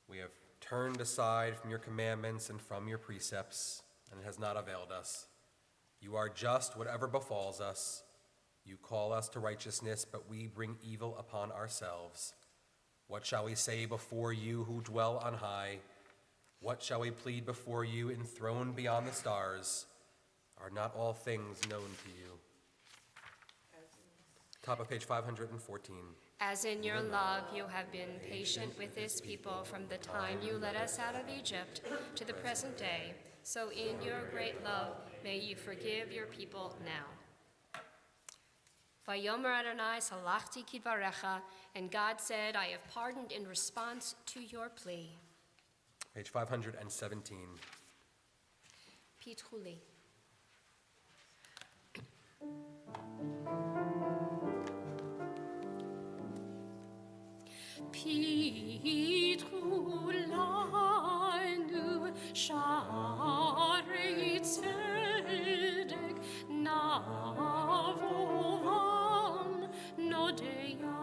We have turned aside from your commandments and from your precepts, and it has not availed us. You are just whatever befalls us. You call us to righteousness, but we bring evil upon ourselves. What shall we say before you who dwell on high? What shall we plead before you enthroned beyond the stars? Are not all things known to you? Top of page 514. As in your love you have been patient with this people from the time you led us out of Egypt to the present day, so in your great love may you forgive your people now. Vayomer Adonai salachti kidvarecha, and God said, I have pardoned in response to your plea. Page 517. Pitruli. Pitrulanu sharei tzedek navovam nodeya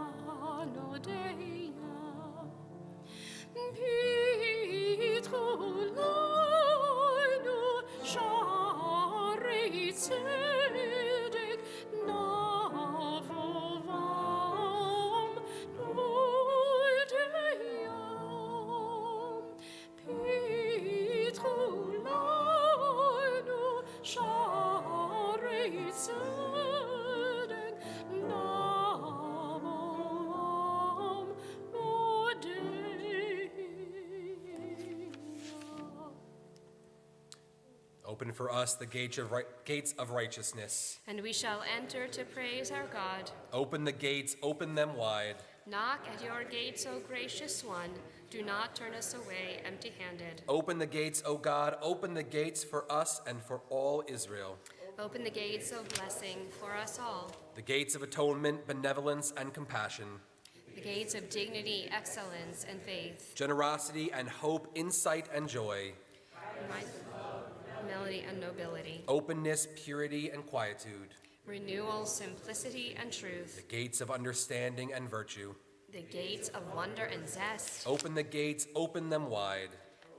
Pitrulanu sharei tzedek navovam nodeya Pitrulanu sharei tzedek navovam nodeya. Open for us the gates of righteousness. And we shall enter to praise our God. Open the gates, open them wide. Knock at your gates, O gracious one. Do not turn us away empty-handed. Open the gates, O God, open the gates for us and for all Israel. Open the gates of blessing for us all. The gates of atonement, benevolence, and compassion. The gates of dignity, excellence, and faith. Generosity and hope, insight and joy. Melody and nobility. Openness, purity, and quietude. Renewal, simplicity, and truth. The gates of understanding and virtue. The gates of wonder and zest. Open the gates, open them wide.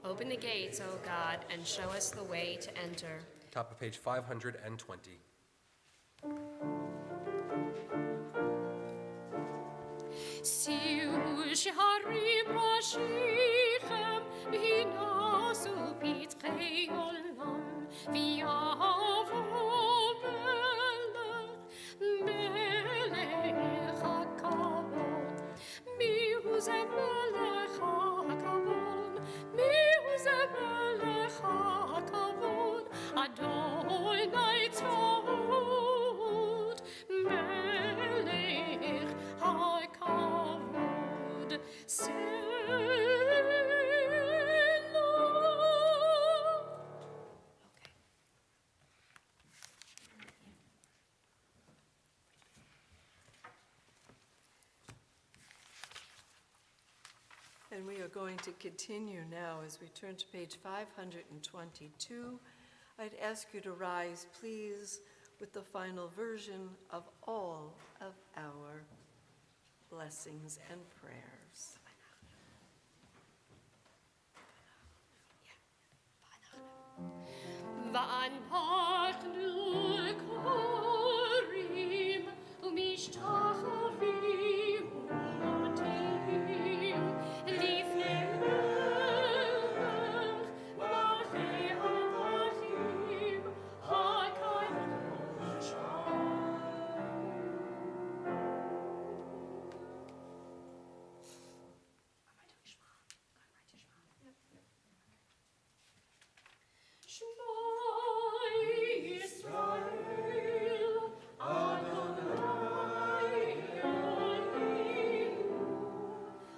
Open the gates, O God, and show us the way to enter. Top of page 520. Siu sharim rashichem v'hinasu pitchei olam v'yavo melech hakavod mihu ze melech hakavod mihu ze melech hakavod Adonai tzvaot melech hakavod And we are going to continue now as we turn to page 522. I'd ask you to rise, please, with the final version of all of our blessings and prayers. ואנחנו קוראים ומשתחווים ומודים לפני מלך מלכי המלכים הקדוש. Shema Yisrael, Adonai Eloheinu,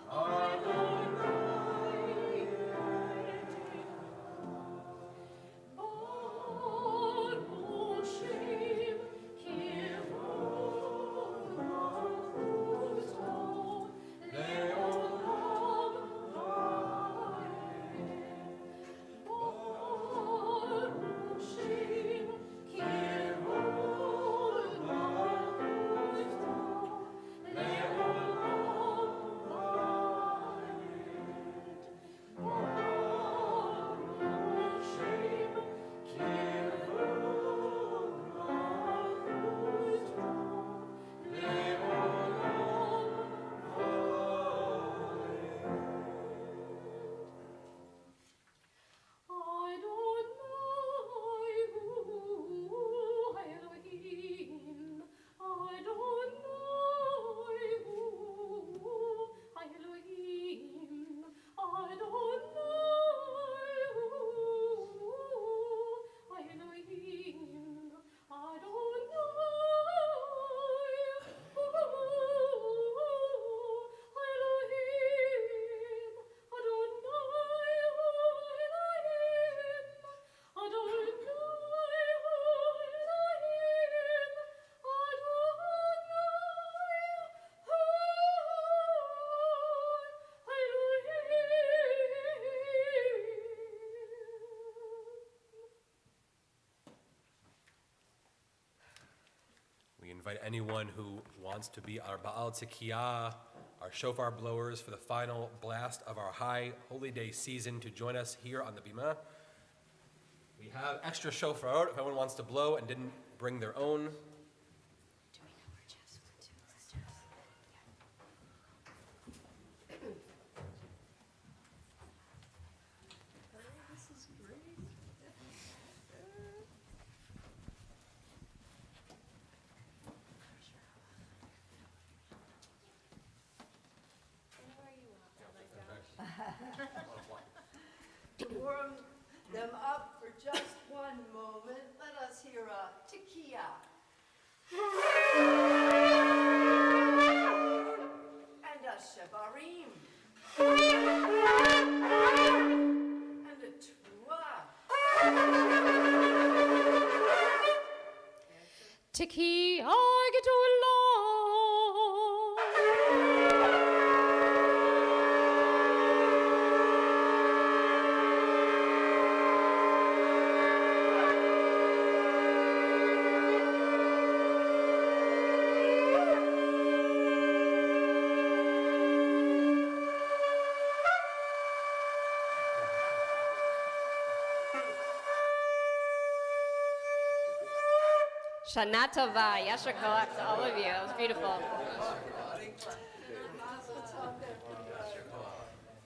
Adonai Eloheinu. Baruch Shem Kivod Malchuto Le'olam Va'ed. Baruch Shem Kivod Malchuto Le'olam Va'ed. Baruch Shem Kivod Malchuto We invite anyone who wants to be our Baal Tzikiyah, our shofar blowers for the final blast of our high holy day season to join us here on the Bima. We have extra shofar if anyone wants to blow and didn't bring their own. To warm them up for just one moment, let us hear a tekiah. And a shebarim. And a truah. Tekiah Gedolah. Shana Tova, Yasher Koach to all of you. It was beautiful.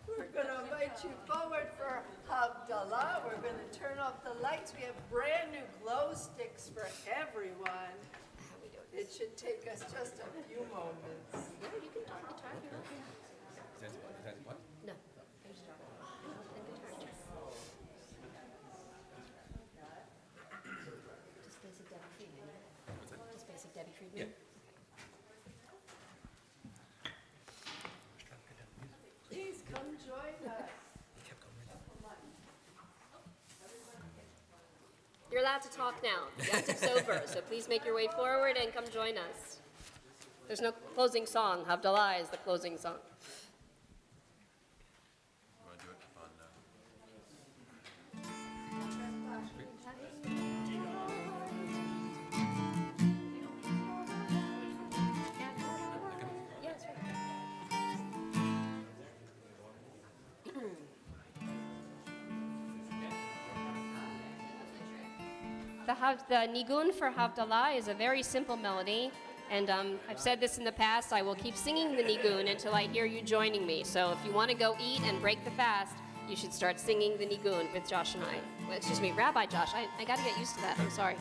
We're going to invite you forward for Havdalah. We're going to turn off the lights. We have brand new glow sticks for everyone. It should take us just a few moments. What? No. Just basic Debbie Friedman. Please come join us. You're allowed to talk now. The active's over, so please make your way forward and come join us. There's no closing song. Havdalah is the closing song. The nigun for Havdalah is a very simple melody, and I've said this in the past, I will keep singing the nigun until I hear you joining me. So if you want to go eat and break the fast, you should start singing the nigun with Josh and I. Well, excuse me, Rabbi Josh, I got to get used to that, I'm sorry.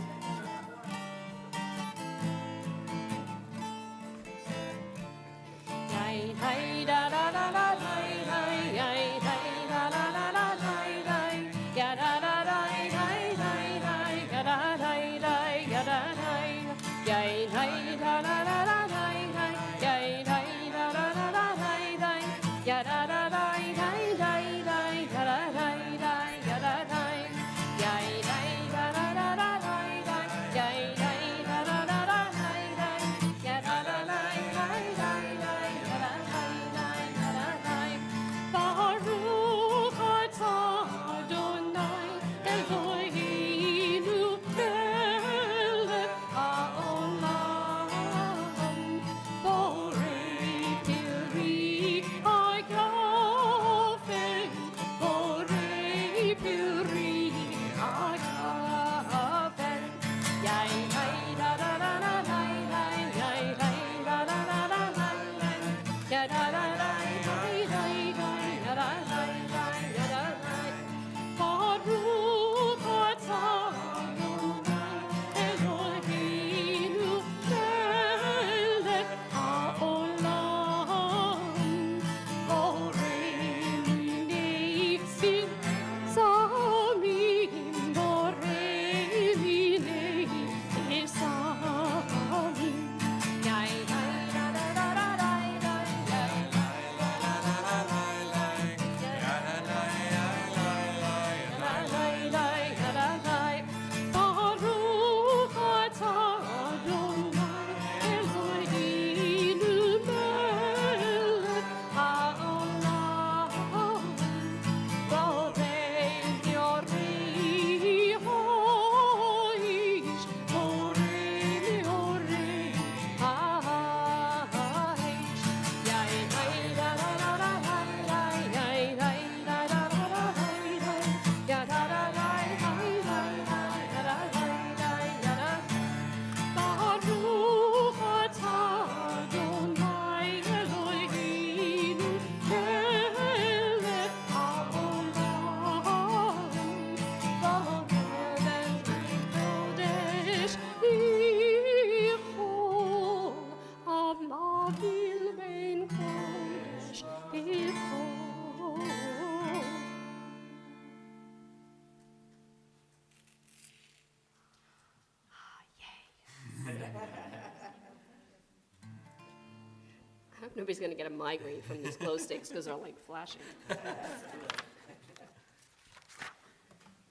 I hope nobody's going to get a migraine from these glow sticks because they're like flashing.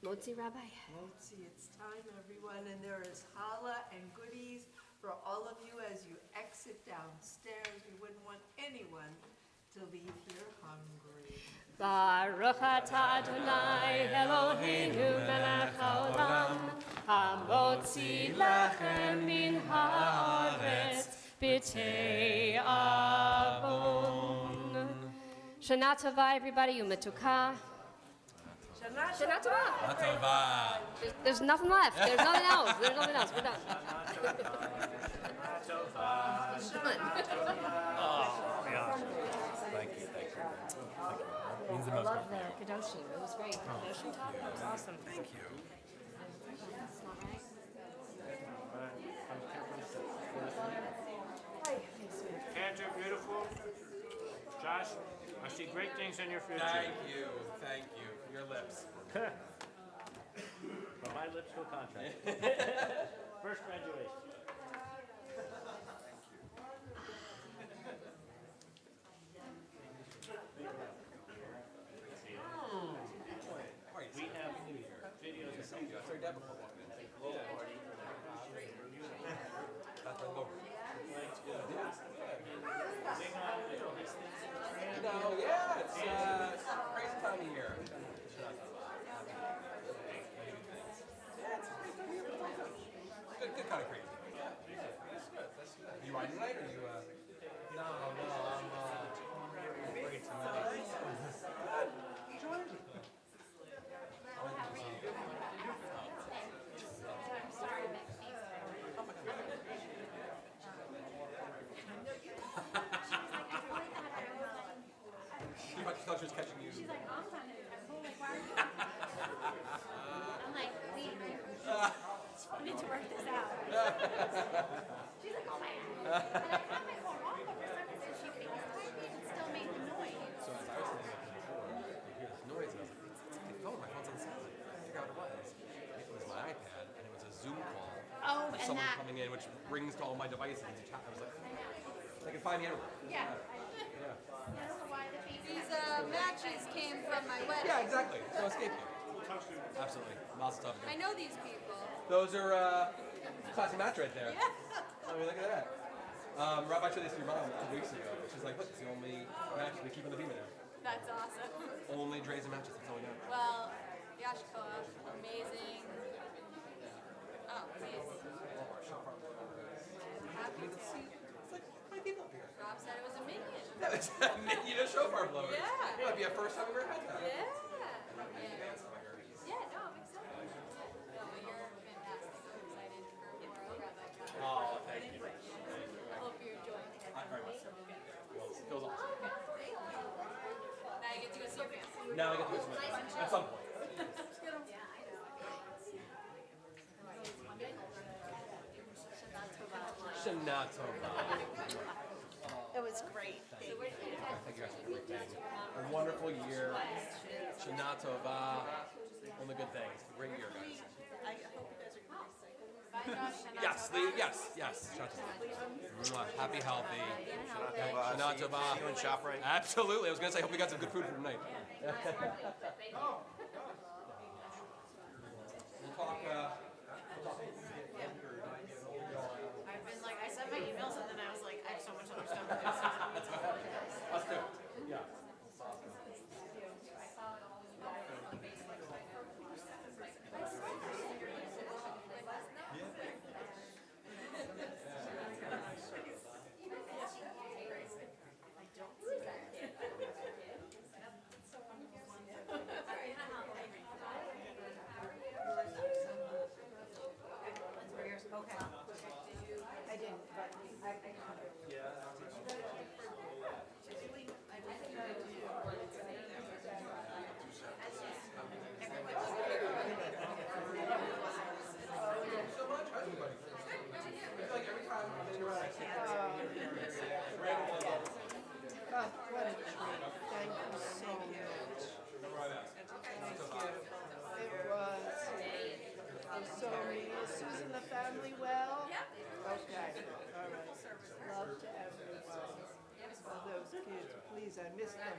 Motzi, Rabbi? Motzi, it's time, everyone, and there is challah and goodies for all of you as you exit downstairs. We wouldn't want anyone to leave here hungry. Baruch atah Adonai Eloheinu melech haolam, hamotzi lechem min haaretz b'tei avon. Shana tova, everybody, umetuka. Shana Shana Tova. Atova. There's nothing left. There's nothing else. There's nothing else. We're done. Thank you. Means the most. Love the Kedoshim. It was great. Kedoshim talk. It was awesome. Thank you. Cantor, beautiful. Josh, I see great things in your future. Thank you. Your lips. From my lips to a contract. First graduation. We have videos of It's crazy time of year. Good kind of crazy. You riding tonight or you No, I'm free tonight. Join me. I thought she was catching you. She's like, I'm trying to. I'm like, why are you? I'm like, wait, we need to work this out. She's like, oh my God. And I had my phone off for a second, so she FaceTimed me and still made the noise. So as I was thinking before, you hear this noise, and I was like, it's the phone, my phone's on silent. I figured out what it was. It was my iPad, and it was a Zoom call. Oh, With and someone that. coming in, which rings to all my devices. And chat. I was like, they can find me everywhere. Yeah. Yeah. I don't know why the FaceTime. These matches came from my wedding. Yeah, exactly. So escape you. Absolutely. Mazel tov. I know these people. Those are classy match right there. Yeah. I mean, look at that. Rabbi showed this to your mom 2 weeks ago. She's like, look, it's the only match we keep in the Bima now. That's awesome. Only Dre's and matches. That's all we know. Well, Yashkoa, amazing. Oh, please. Happy to see. It's like 20 people up here. Rob said it was a minion. Yeah, it's you know, shofar blowers. Yeah. It might be a first time we've ever had that. Yeah. Yeah, no, I'm excited. No, but you're fantastic. I'm excited for more Rabbi John. Oh, thank you. I hope you're enjoying it. I very much so. It feels awesome. Now you get to go see your family. Now I get to go to my at some point. Shana Tova. It was great. I think you guys have a great day. A wonderful year. Shana Tova. Only good things. A great year, guys. I hope you guys are going to be safe. Yes. Shana Tova. Mwah. Happy, healthy. Shana See Tova. you in ShopRite. Absolutely. I was going to say, hope we got some good food for tonight. We'll talk. I've been like, I sent my emails and then I was like, I have so much other stuff to do. Let's do it. Yeah. I didn't, but I can. Oh, what a treat. Thank you so much. Thank you. It was. So, is Susan and the family well? Okay, all right. Love to everyone. All those kids, please, I miss them.